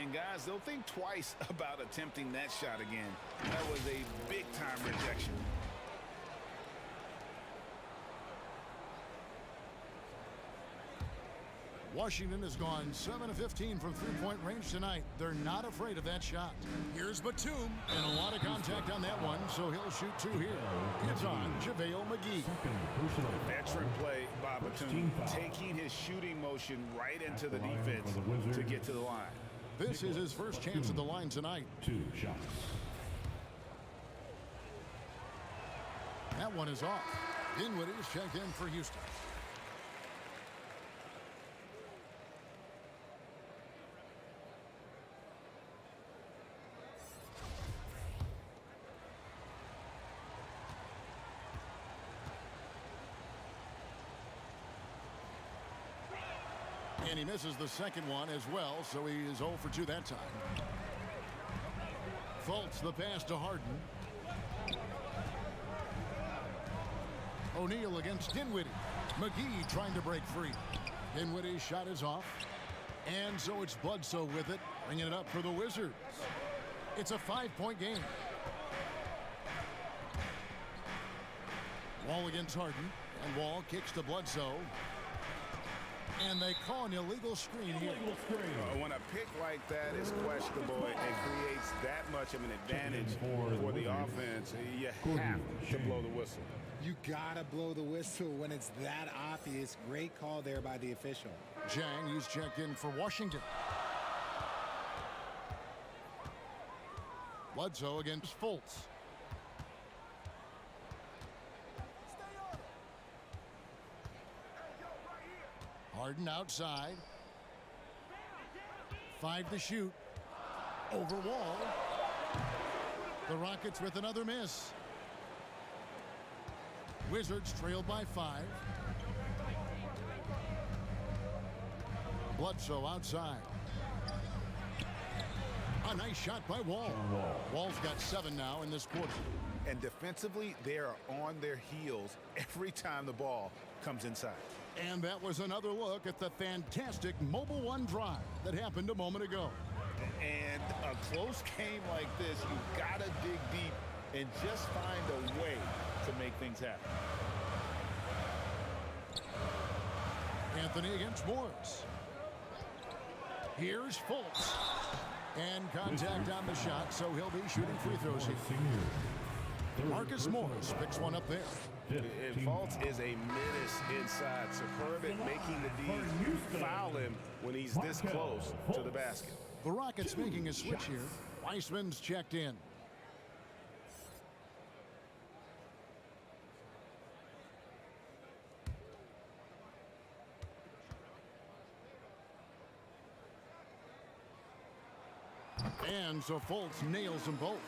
And guys, they'll think twice about attempting that shot again. That was a big-time rejection. Washington has gone 7 of 15 from three-point range tonight. They're not afraid of that shot. Here's Batum, and a lot of contact on that one, so he'll shoot 2 here. It's on JaVale McGee. Veteran play by Batum, taking his shooting motion right into the defense to get to the line. This is his first chance at the line tonight. 2 shots. That one is off. Dinwiddie's checked in for Houston. And he misses the second one as well, so he is 0 for 2 that time. Fultz the pass to Harden. O'Neal against Dinwiddie. McGee trying to break free. Dinwiddie's shot is off. And so it's Bledsoe with it, bringing it up for the Wizards. It's a 5-point game. Wall against Harden. And Wall kicks to Bledsoe. And they call an illegal screen here. When a pick like that is questionable, it creates that much of an advantage for the offense. You have to blow the whistle. You gotta blow the whistle when it's that obvious. Great call there by the official. Jang, he's checked in for Washington. Bledsoe against Fultz. Harden outside. 5 to shoot. Over Wall. The Rockets with another miss. Wizards trailed by 5. Bledsoe outside. A nice shot by Wall. Wall's got 7 now in this quarter. And defensively, they are on their heels every time the ball comes inside. And that was another look at the fantastic Mobile One drive that happened a moment ago. And a close game like this, you gotta dig deep and just find a way to make things happen. Anthony against Morris. Here's Fultz. And contact on the shot, so he'll be shooting free throws here. Marcus Morris picks one up there. And Fultz is a menace inside. Superb at making the D foul him when he's this close to the basket. The Rockets making a switch here. Weissman's checked in. And so Fultz nails them both.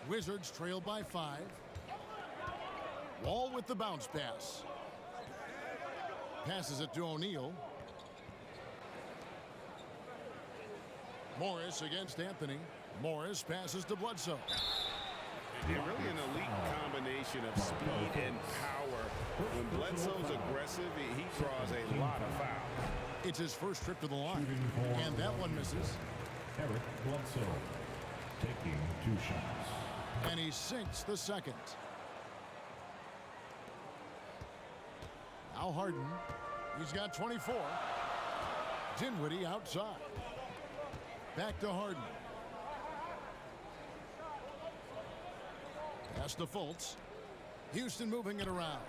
Wizards trail by 5. Wall with the bounce pass. Passes it to O'Neal. Morris against Anthony. Morris passes to Bledsoe. Really an elite combination of speed and power. When Bledsoe's aggressive, he draws a lot of fouls. It's his first trip to the line. And that one misses. Eric Bledsoe taking 2 shots. And he sinks the second. Now Harden. He's got 24. Dinwiddie outside. Back to Harden. Pass to Fultz. Houston moving it around.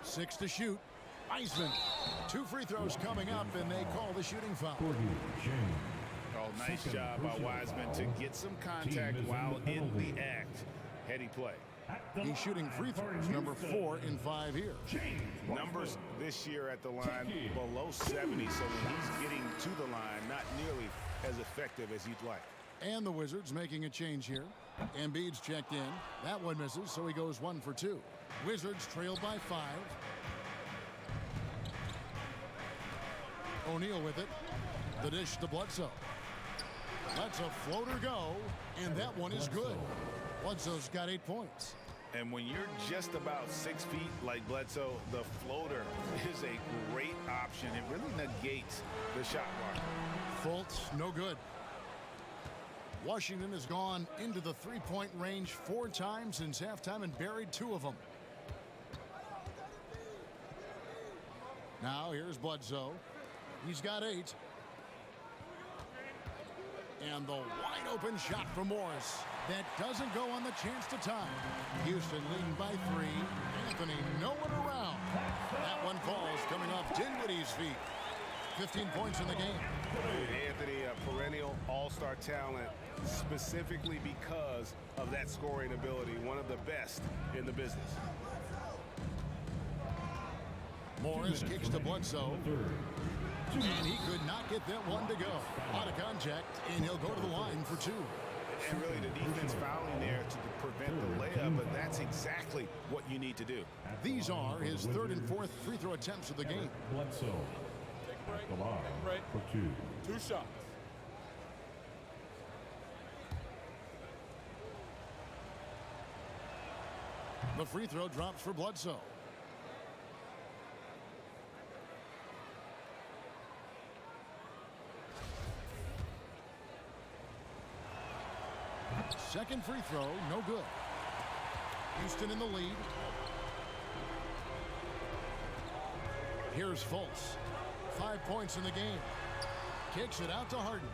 6 to shoot. Weissman. 2 free throws coming up, and they call the shooting foul. Oh, nice job by Wiseman to get some contact while in the act. Heady play. He's shooting free throws, number 4 in 5 here. Numbers this year at the line below 70, so when he's getting to the line, not nearly as effective as you'd like. And the Wizards making a change here. Embiid's checked in. That one misses, so he goes 1 for 2. Wizards trail by 5. O'Neal with it. The dish to Bledsoe. Let's a floater go, and that one is good. Bledsoe's got 8 points. And when you're just about 6 feet like Bledsoe, the floater is a great option. It really negates the shot block. Fultz, no good. Washington has gone into the three-point range 4 times since halftime and buried 2 of them. Now here's Bledsoe. He's got 8. And the wide open shot from Morris. That doesn't go on the chance to tie. Houston leading by 3. Anthony nowhere around. That one falls coming off Dinwiddie's feet. 15 points in the game. Anthony, a perennial all-star talent, specifically because of that scoring ability. One of the best in the business. Morris kicks to Bledsoe. And he could not get that one to go. Out of contact, and he'll go to the line for 2. And really the defense fouling there to prevent the layup, but that's exactly what you need to do. These are his 3rd and 4th free throw attempts of the game. Bledsoe at the line for 2. 2 shots. The free throw drops for Bledsoe. Second free throw, no good. Houston in the lead. Here's Fultz. 5 points in the game. Kicks it out to Harden.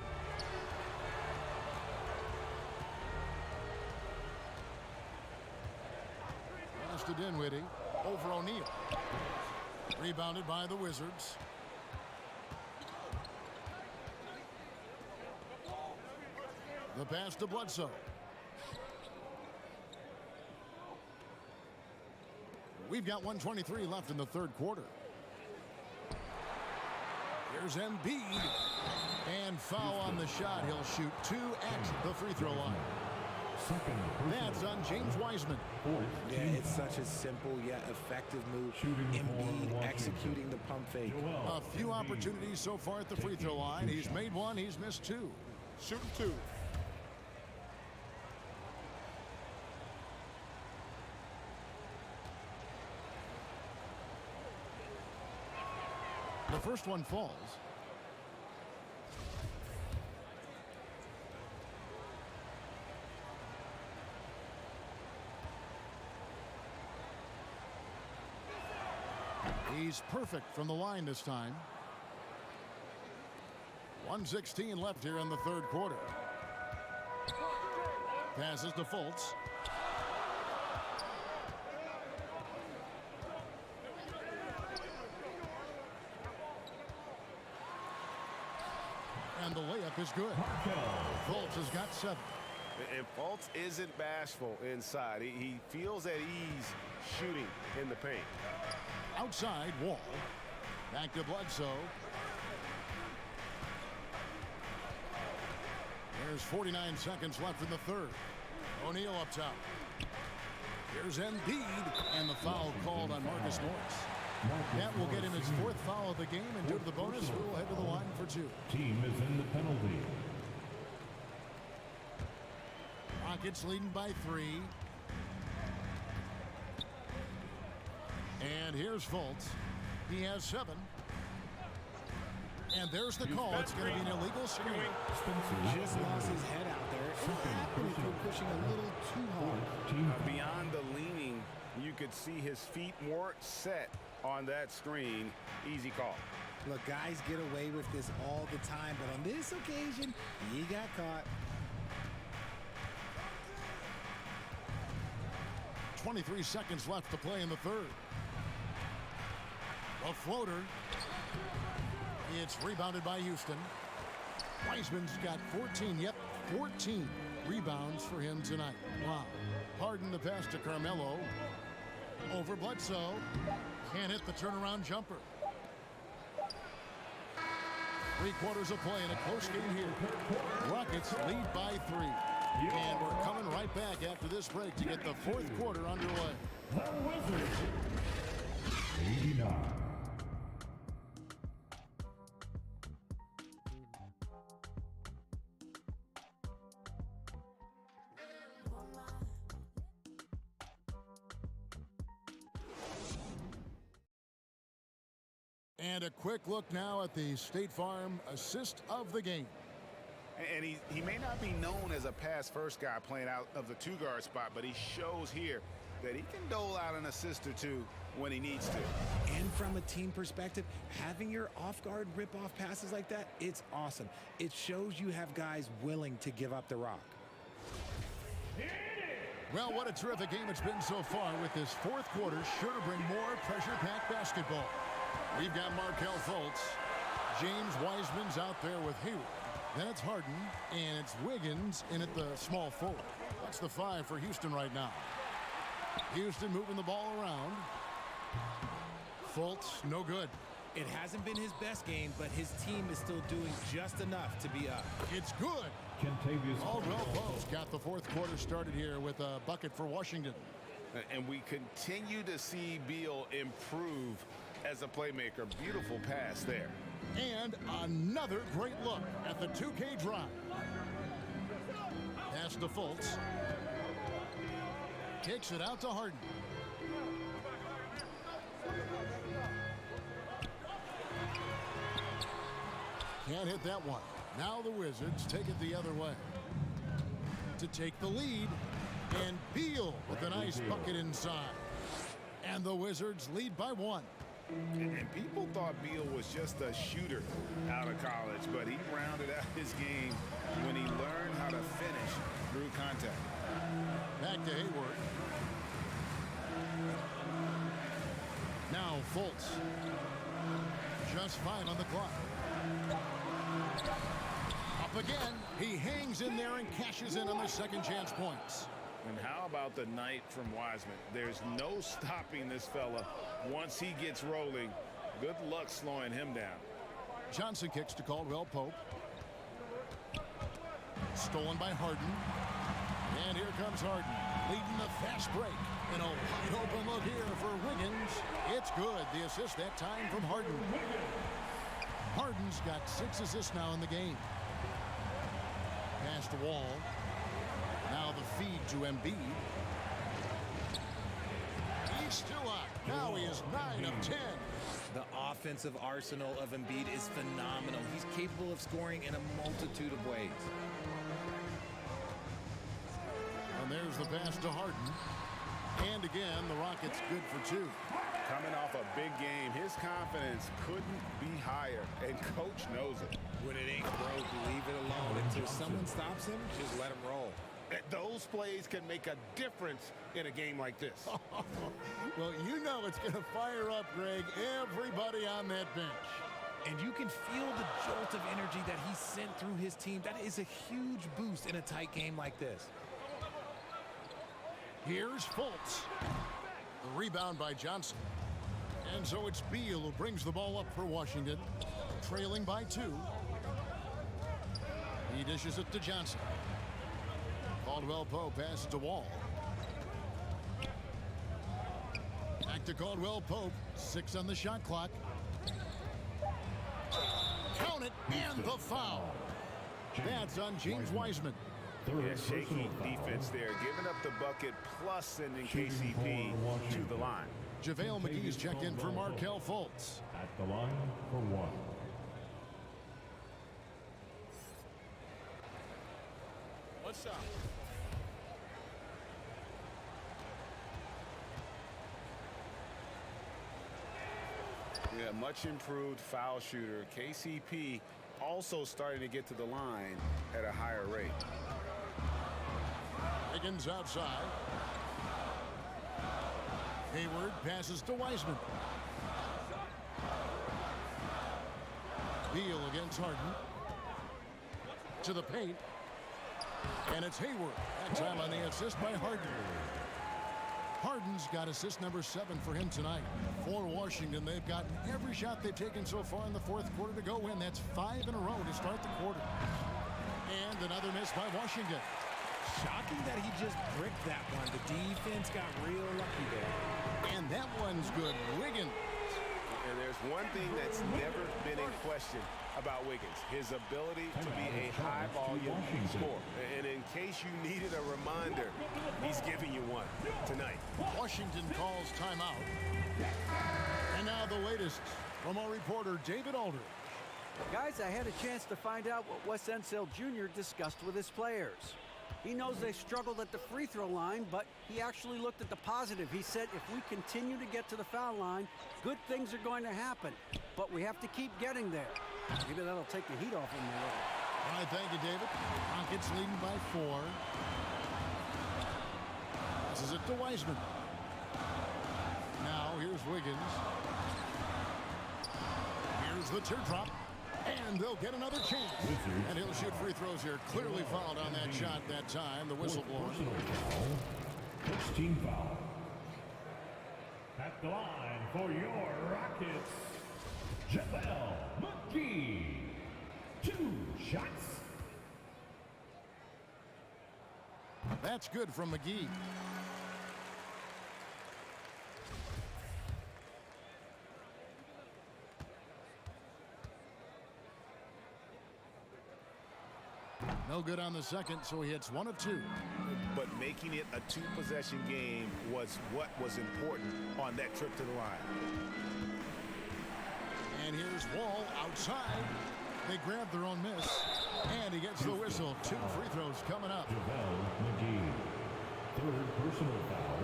Pass to Dinwiddie. Over O'Neal. Rebounded by the Wizards. The pass to Bledsoe. We've got 1:23 left in the third quarter. Here's Embiid. And foul on the shot. He'll shoot 2 at the free throw line. That's on James Wiseman. Yeah, it's such a simple yet effective move. Embiid executing the pump fake. A few opportunities so far at the free throw line. He's made 1, he's missed 2. Shooting 2. The first one falls. He's perfect from the line this time. 1:16 left here in the third quarter. Passes to Fultz. And the layup is good. Fultz has got 7. And Fultz isn't bashful inside. He feels at ease shooting in the paint. Outside, Wall. Back to Bledsoe. There's 49 seconds left in the third. O'Neal up top. Here's Embiid. And the foul called on Marcus Morris. That will get him his 4th foul of the game, and due to the bonus, we'll head to the line for 2. Team is in the penalty. Rockets leading by 3. And here's Fultz. He has 7. And there's the call. It's going to be an illegal screen. Just lost his head out there. It happened if you're pushing a little too hard. Beyond the leaning, you could see his feet weren't set on that screen. Easy call. Look, guys get away with this all the time, but on this occasion, he got caught. 23 seconds left to play in the third. A floater. It's rebounded by Houston. Wiseman's got 14. Yep, 14 rebounds for him tonight. Wow. Harden the pass to Carmelo. Over Bledsoe. Can't hit the turnaround jumper. 3 quarters of play in a close game here. Rockets lead by 3. And we're coming right back after this break to get the 4th quarter underway. The Wizards. 89. And a quick look now at the State Farm assist of the game. And he may not be known as a pass-first guy playing out of the 2-guard spot, but he shows here that he can dole out an assist or 2 when he needs to. And from a team perspective, having your off-guard rip-off passes like that, it's awesome. It shows you have guys willing to give up the rock. Well, what a terrific game it's been so far, with this 4th quarter sure to bring more pressure-packed basketball. We've got Markelle Fultz. James Wiseman's out there with Hayward. Then it's Harden, and it's Wiggins in at the small forward. That's the 5 for Houston right now. Houston moving the ball around. Fultz, no good. It hasn't been his best game, but his team is still doing just enough to be up. It's good. Caldwell Pope got the 4th quarter started here with a bucket for Washington. And we continue to see Beal improve as a playmaker. Beautiful pass there. And another great look at the 2K drive. Pass to Fultz. Kicks it out to Harden. Can't hit that one. Now the Wizards take it the other way to take the lead. And Beal with a nice bucket inside. And the Wizards lead by 1. And people thought Beal was just a shooter out of college, but he rounded out his game when he learned how to finish through contact. Back to Hayward. Now Fultz. Just 5 on the clock. Up again. He hangs in there and cashes in on their second chance points. And how about the night from Wiseman? There's no stopping this fella once he gets rolling. Good luck slowing him down. Johnson kicks to Caldwell Pope. Stolen by Harden. And here comes Harden, leading the fast break. And a wide open look here for Wiggins. It's good. The assist that time from Harden. Harden's got 6 assists now in the game. Pass to Wall. Now the feed to Embiid. He's still up. Now he is 9 of 10. The offensive arsenal of Embiid is phenomenal. He's capable of scoring in a multitude of ways. And there's the pass to Harden. And again, the Rockets good for 2. Coming off a big game, his confidence couldn't be higher, and coach knows it. When it ain't broke, leave it alone. Until someone stops him, just let him roll. Those plays can make a difference in a game like this. Well, you know it's going to fire up, Greg, everybody on that bench. And you can feel the jolt of energy that he sent through his team. That is a huge boost in a tight game like this. Here's Fultz. The rebound by Johnson. And so it's Beal who brings the ball up for Washington, trailing by 2. He dishes it to Johnson. Caldwell Pope passes to Wall. Back to Caldwell Pope. 6 on the shot clock. Count it, and the foul. That's on James Wiseman. Yeah, shaky defense there, giving up the bucket plus sending KCP to the line. JaVale McGee's checked in for Markelle Fultz. At the line for 1. One shot. Yeah, much improved foul shooter. KCP also starting to get to the line at a higher rate. Wiggins outside. Hayward passes to Wiseman. Beal against Harden. To the paint. And it's Hayward. That time on the assist by Harden. Harden's got assist number 7 for him tonight. For Washington, they've gotten every shot they've taken so far in the fourth quarter to go in. That's 5 in a row to start the quarter. And another miss by Washington. Shocking that he just bricked that one. The defense got real lucky there. And that one's good. Wiggins. And there's one thing that's never been in question about Wiggins, his ability to be a high-volume scorer. And in case you needed a reminder, he's giving you one tonight. Washington calls timeout. And now the latest from our reporter, David Aldridge. Guys, I had a chance to find out what Wes Unseld Jr. discussed with his players. He knows they struggled at the free throw line, but he actually looked at the positive. He said, if we continue to get to the foul line, good things are going to happen. But we have to keep getting there. Maybe that'll take the heat off him a little. All right, thank you, David. Rockets leading by 4. This is it to Wiseman. Now, here's Wiggins. Here's the teardrop. And they'll get another chance. And he'll shoot free throws here. Clearly fouled on that shot that time. The whistle blows. First team foul. At the line for your Rockets, JaVale McGee. 2 shots. That's good from McGee. No good on the second, so he hits 1 of 2. But making it a 2-possession game was what was important on that trip to the line. And here's Wall outside. They grab their own miss. And he gets the whistle. 2 free throws coming up. JaVale McGee. 3rd personal foul.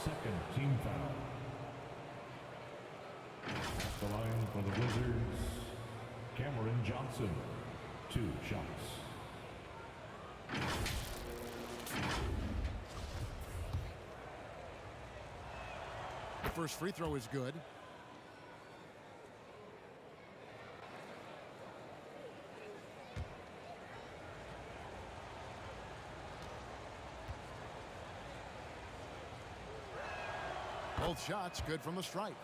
2nd team foul. the Wizards, Cameron Johnson. 2 shots. The first free throw is good. Both shots good from the stripe.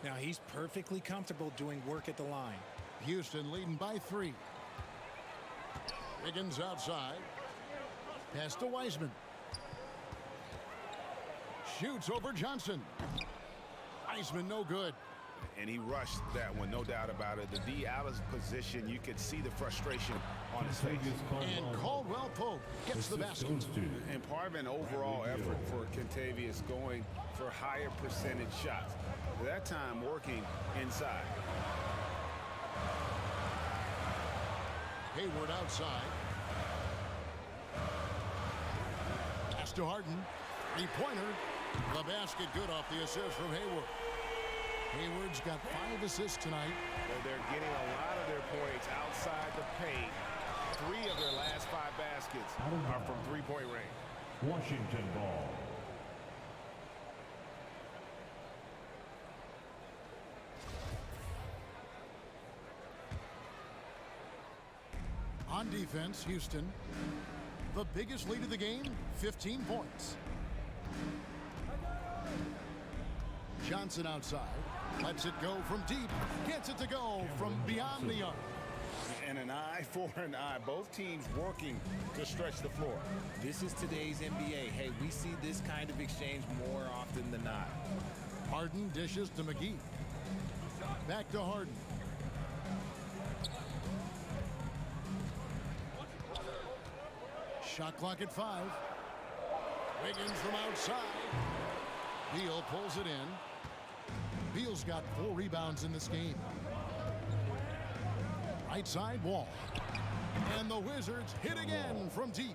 Now he's perfectly comfortable doing work at the line. Houston leading by 3. Wiggins outside. Pass to Wiseman. Shoots over Johnson. Wiseman no good. And he rushed that one, no doubt about it. The D out of position, you could see the frustration on his face. And Caldwell Pope gets the basket. And part of an overall effort for Kentavious going for higher percentage shots. That time working inside. Hayward outside. Pass to Harden. 3-pointer. The basket good off the assist from Hayward. Hayward's got 5 assists tonight. Well, they're getting a lot of their points outside the paint. 3 of their last 5 baskets are from 3-point range. Washington ball. On defense, Houston. The biggest lead of the game, 15 points. Johnson outside. Lets it go from deep. Gets it to go from beyond the arc. And an eye for an eye. Both teams working to stretch the floor. This is today's NBA. Hey, we see this kind of exchange more often than not. Harden dishes to McGee. Back to Harden. Shot clock at 5. Wiggins from outside. Beal pulls it in. Beal's got 4 rebounds in this game. Right side Wall. And the Wizards hit again from deep.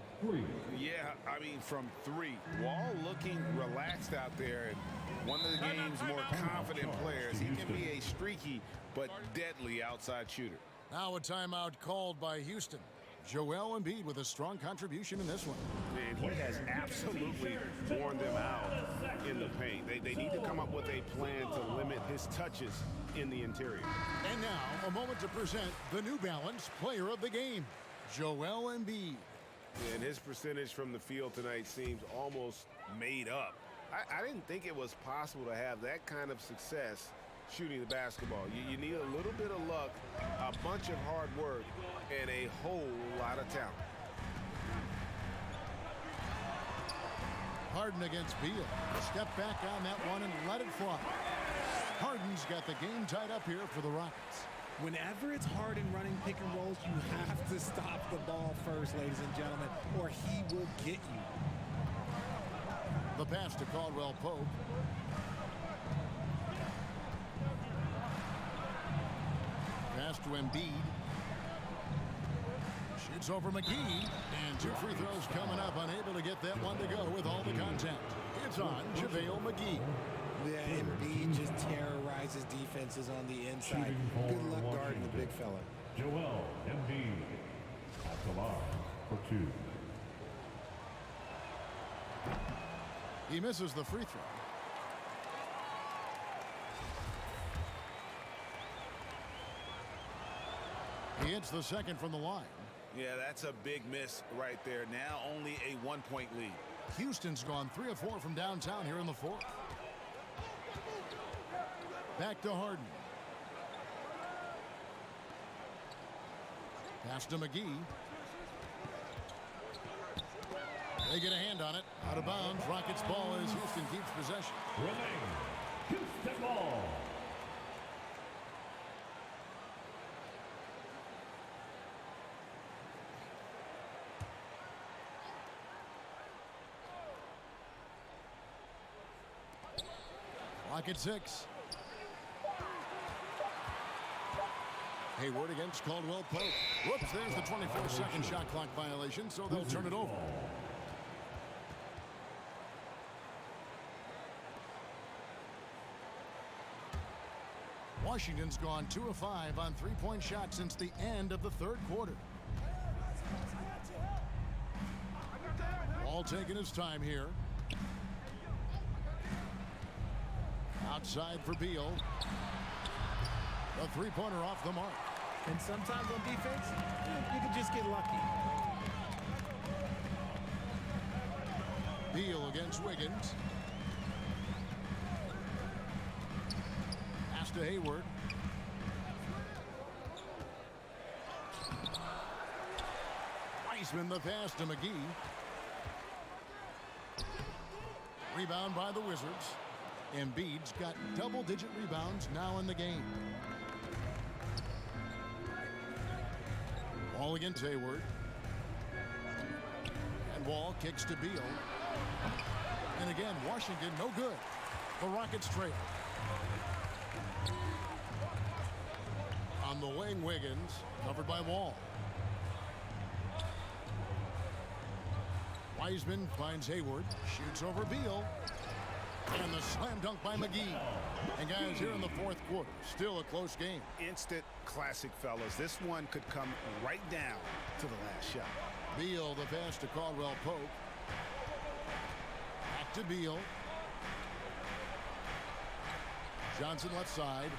Yeah, I mean from 3. Wall looking relaxed out there. And one of the game's more confident players. He can be a streaky but deadly outside shooter. Now a timeout called by Houston. Joel Embiid with a strong contribution in this one. And he has absolutely worn them out in the paint. They need to come up with a plan to limit his touches in the interior. And now a moment to present the New Balance Player of the Game, Joel Embiid. And his percentage from the field tonight seems almost made up. I didn't think it was possible to have that kind of success shooting the basketball. You need a little bit of luck, a bunch of hard work, and a whole lot of talent. Harden against Beal. Step back on that one and let it fly. Harden's got the game tied up here for the Rockets. Whenever it's Harden running pick and rolls, you have to stop the ball first, ladies and gentlemen, or he will get you. The pass to Caldwell Pope. Pass to Embiid. Shoots over McGee. And 2 free throws coming up. Unable to get that one to go with all the contact. It's on JaVale McGee. Yeah, Embiid just terrorizes defenses on the inside. Good luck guarding the big fella. Joel Embiid at the line for 2. He misses the free throw. He hits the second from the line. Yeah, that's a big miss right there. Now only a 1-point lead. Houston's gone 3 of 4 from downtown here in the 4th. Back to Harden. Pass to McGee. They get a hand on it. Out of bounds. Rockets ball as Houston keeps possession. Houston ball. Clock at 6. Hayward against Caldwell Pope. Whoops, there's the 24-second shot clock violation, so they'll turn it over. Washington's gone 2 of 5 on three-point shots since the end of the third quarter. Ball taking his time here. Outside for Beal. The three-pointer off the mark. And sometimes on defense, you can just get lucky. Beal against Wiggins. Pass to Hayward. Wiseman the pass to McGee. Rebound by the Wizards. Embiid's got double-digit rebounds now in the game. Ball against Hayward. And Wall kicks to Beal. And again, Washington no good. The Rockets trail. On the wing, Wiggins, covered by Wall. Wiseman finds Hayward, shoots over Beal. And the slam dunk by McGee. And guys, here in the fourth quarter, still a close game. Instant classic, fellas. This one could come right down to the last shot. Beal, the pass to Caldwell Pope. Back to Beal. Johnson left side.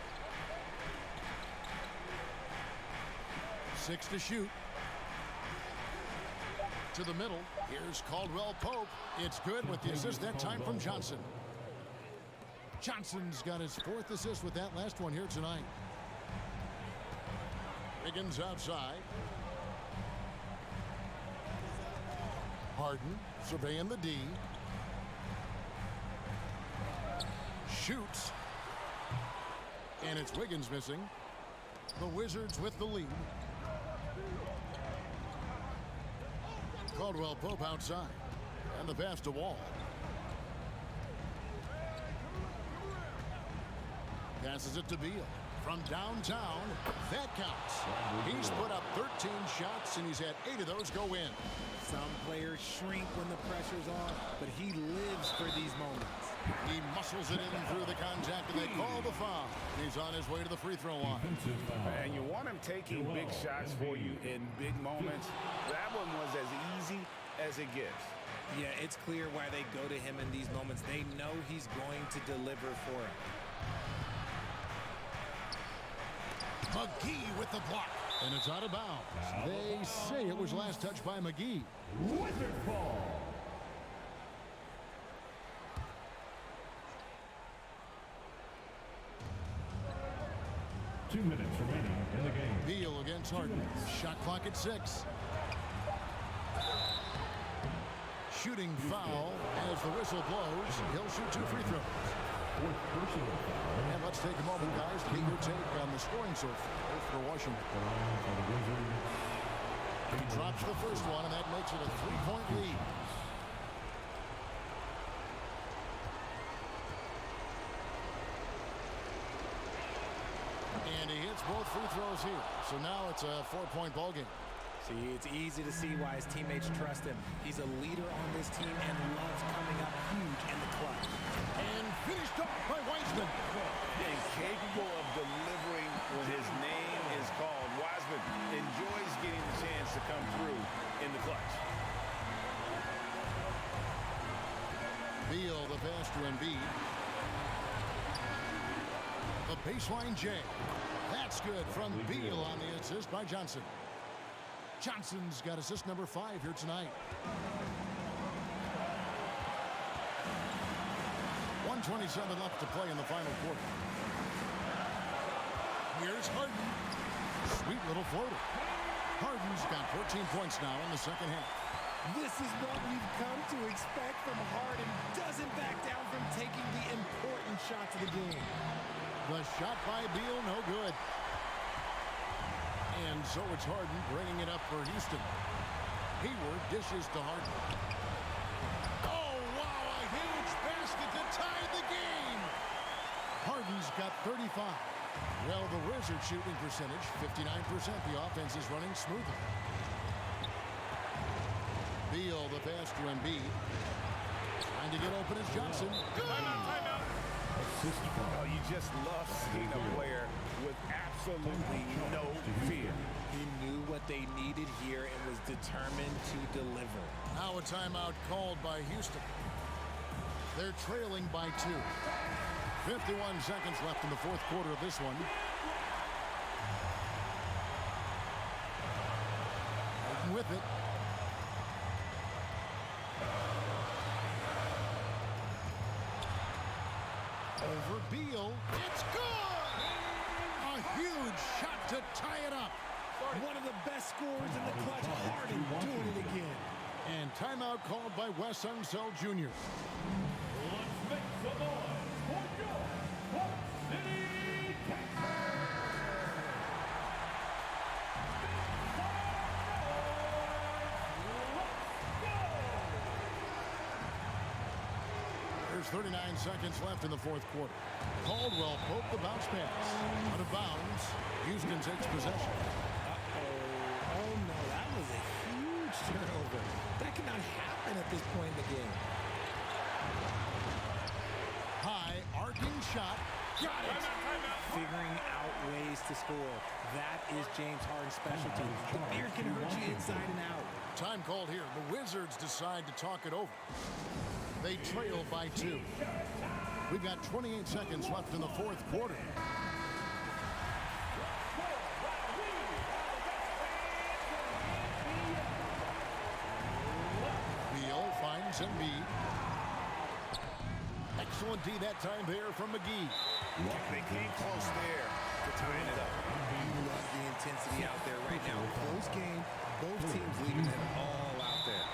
6 to shoot. To the middle. Here's Caldwell Pope. It's good with the assist that time from Johnson. Johnson's got his 4th assist with that last one here tonight. Wiggins outside. Harden surveying the D. Shoots. And it's Wiggins missing. The Wizards with the lead. Caldwell Pope outside. And the pass to Wall. Passes it to Beal. From downtown, that counts. He's put up 13 shots, and he's had 8 of those go in. Some players shrink when the pressure's on, but he lives for these moments. He muscles it in through the contact, and they call the foul. He's on his way to the free throw line. And you want him taking big shots for you in big moments. That one was as easy as it gets. Yeah, it's clear why they go to him in these moments. They know he's going to deliver for him. McGee with the block. And it's out of bounds. They say it was last touched by McGee. Wizards ball. Two minutes remaining in the game. Beal against Harden. Shot clock at 6. Shooting foul as the whistle blows. He'll shoot 2 free throws. And let's take a moment, guys, to get your take on the scoring so far for Washington. He drops the first one, and that makes it a 3-point lead. And he hits both free throws here. So now it's a 4-point ball game. See, it's easy to see why his teammates trust him. He's a leader on this team and loves coming up huge in the clutch. And finished up by Wiseman. Incapable of delivering when his name is called. Wiseman enjoys getting the chance to come through in the clutch. Beal, the pass to Embiid. The baseline J. That's good from Beal on the assist by Johnson. Johnson's got assist number 5 here tonight. 1:27 left to play in the final quarter. Here's Harden. Sweet little floater. Harden's got 14 points now in the second half. This is what we've come to expect from Harden. Doesn't back down from taking the important shots of the game. The shot by Beal, no good. And so it's Harden bringing it up for Houston. Hayward dishes to Harden. Oh, wow, a huge basket to tie the game. Harden's got 35. Well, the Wizards shooting percentage, 59%. The offense is running smoothly. Beal, the pass to Embiid. Trying to get open is Johnson. Good! assist foul. Oh, you just love seeing a player with absolutely no fear. He knew what they needed here and was determined to deliver. Now a timeout called by Houston. They're trailing by 2. 51 seconds left in the fourth quarter of this one. Hayden with it. Over Beal. It's good! A huge shot to tie it up. One of the best scorers in the clutch. Harden doing it again. And timeout called by Wes Unseld Jr. Let's make some noise for your Sports City, Texas. There's 39 seconds left in the fourth quarter. Caldwell poked the bounce pass. Out of bounds. Houston takes possession. Oh no, that was a huge turnover. That cannot happen at this point in the game. High, arcing shot. Got it! Figuring out ways to score. That is James Harden's specialty. The beard can hurt you inside and out. Time called here. The Wizards decide to talk it over. They trail by 2. We've got 28 seconds left in the fourth quarter. Beal finds Embiid. Excellent D that time there from McGee. They came close there to tying it up. You love the intensity out there right now. Close game, both teams leaving it all out there.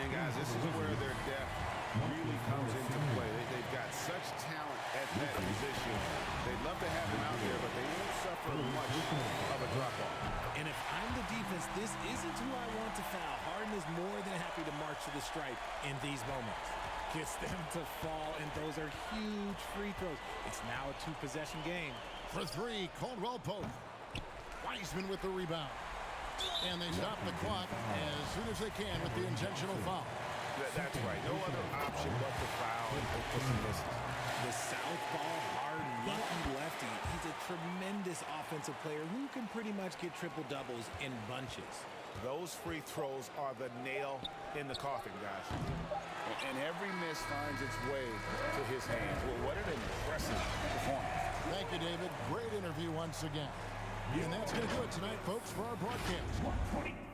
And guys, this is where their depth really comes into play. They've got such talent at that position. They'd love to have them out there, but they won't suffer much of a drop-off. And if I'm the defense, this isn't who I want to foul. Harden is more than happy to march to the stripe in these moments. Gets them to fall, and those are huge free throws. It's now a 2-possession game. For 3, Caldwell Pope. Wiseman with the rebound. And they stop the clock as soon as they can with the intentional foul. That's right. No other option but to foul and miss. The southpaw Harden, lucky lefty. He's a tremendous offensive player who can pretty much get triple-doubles in bunches. Those free throws are the nail in the coffin, guys. And every miss finds its way to his hands. Well, what an impressive performance. Thank you, David. Great interview once again. And that's going to do it tonight, folks, for our broadcast.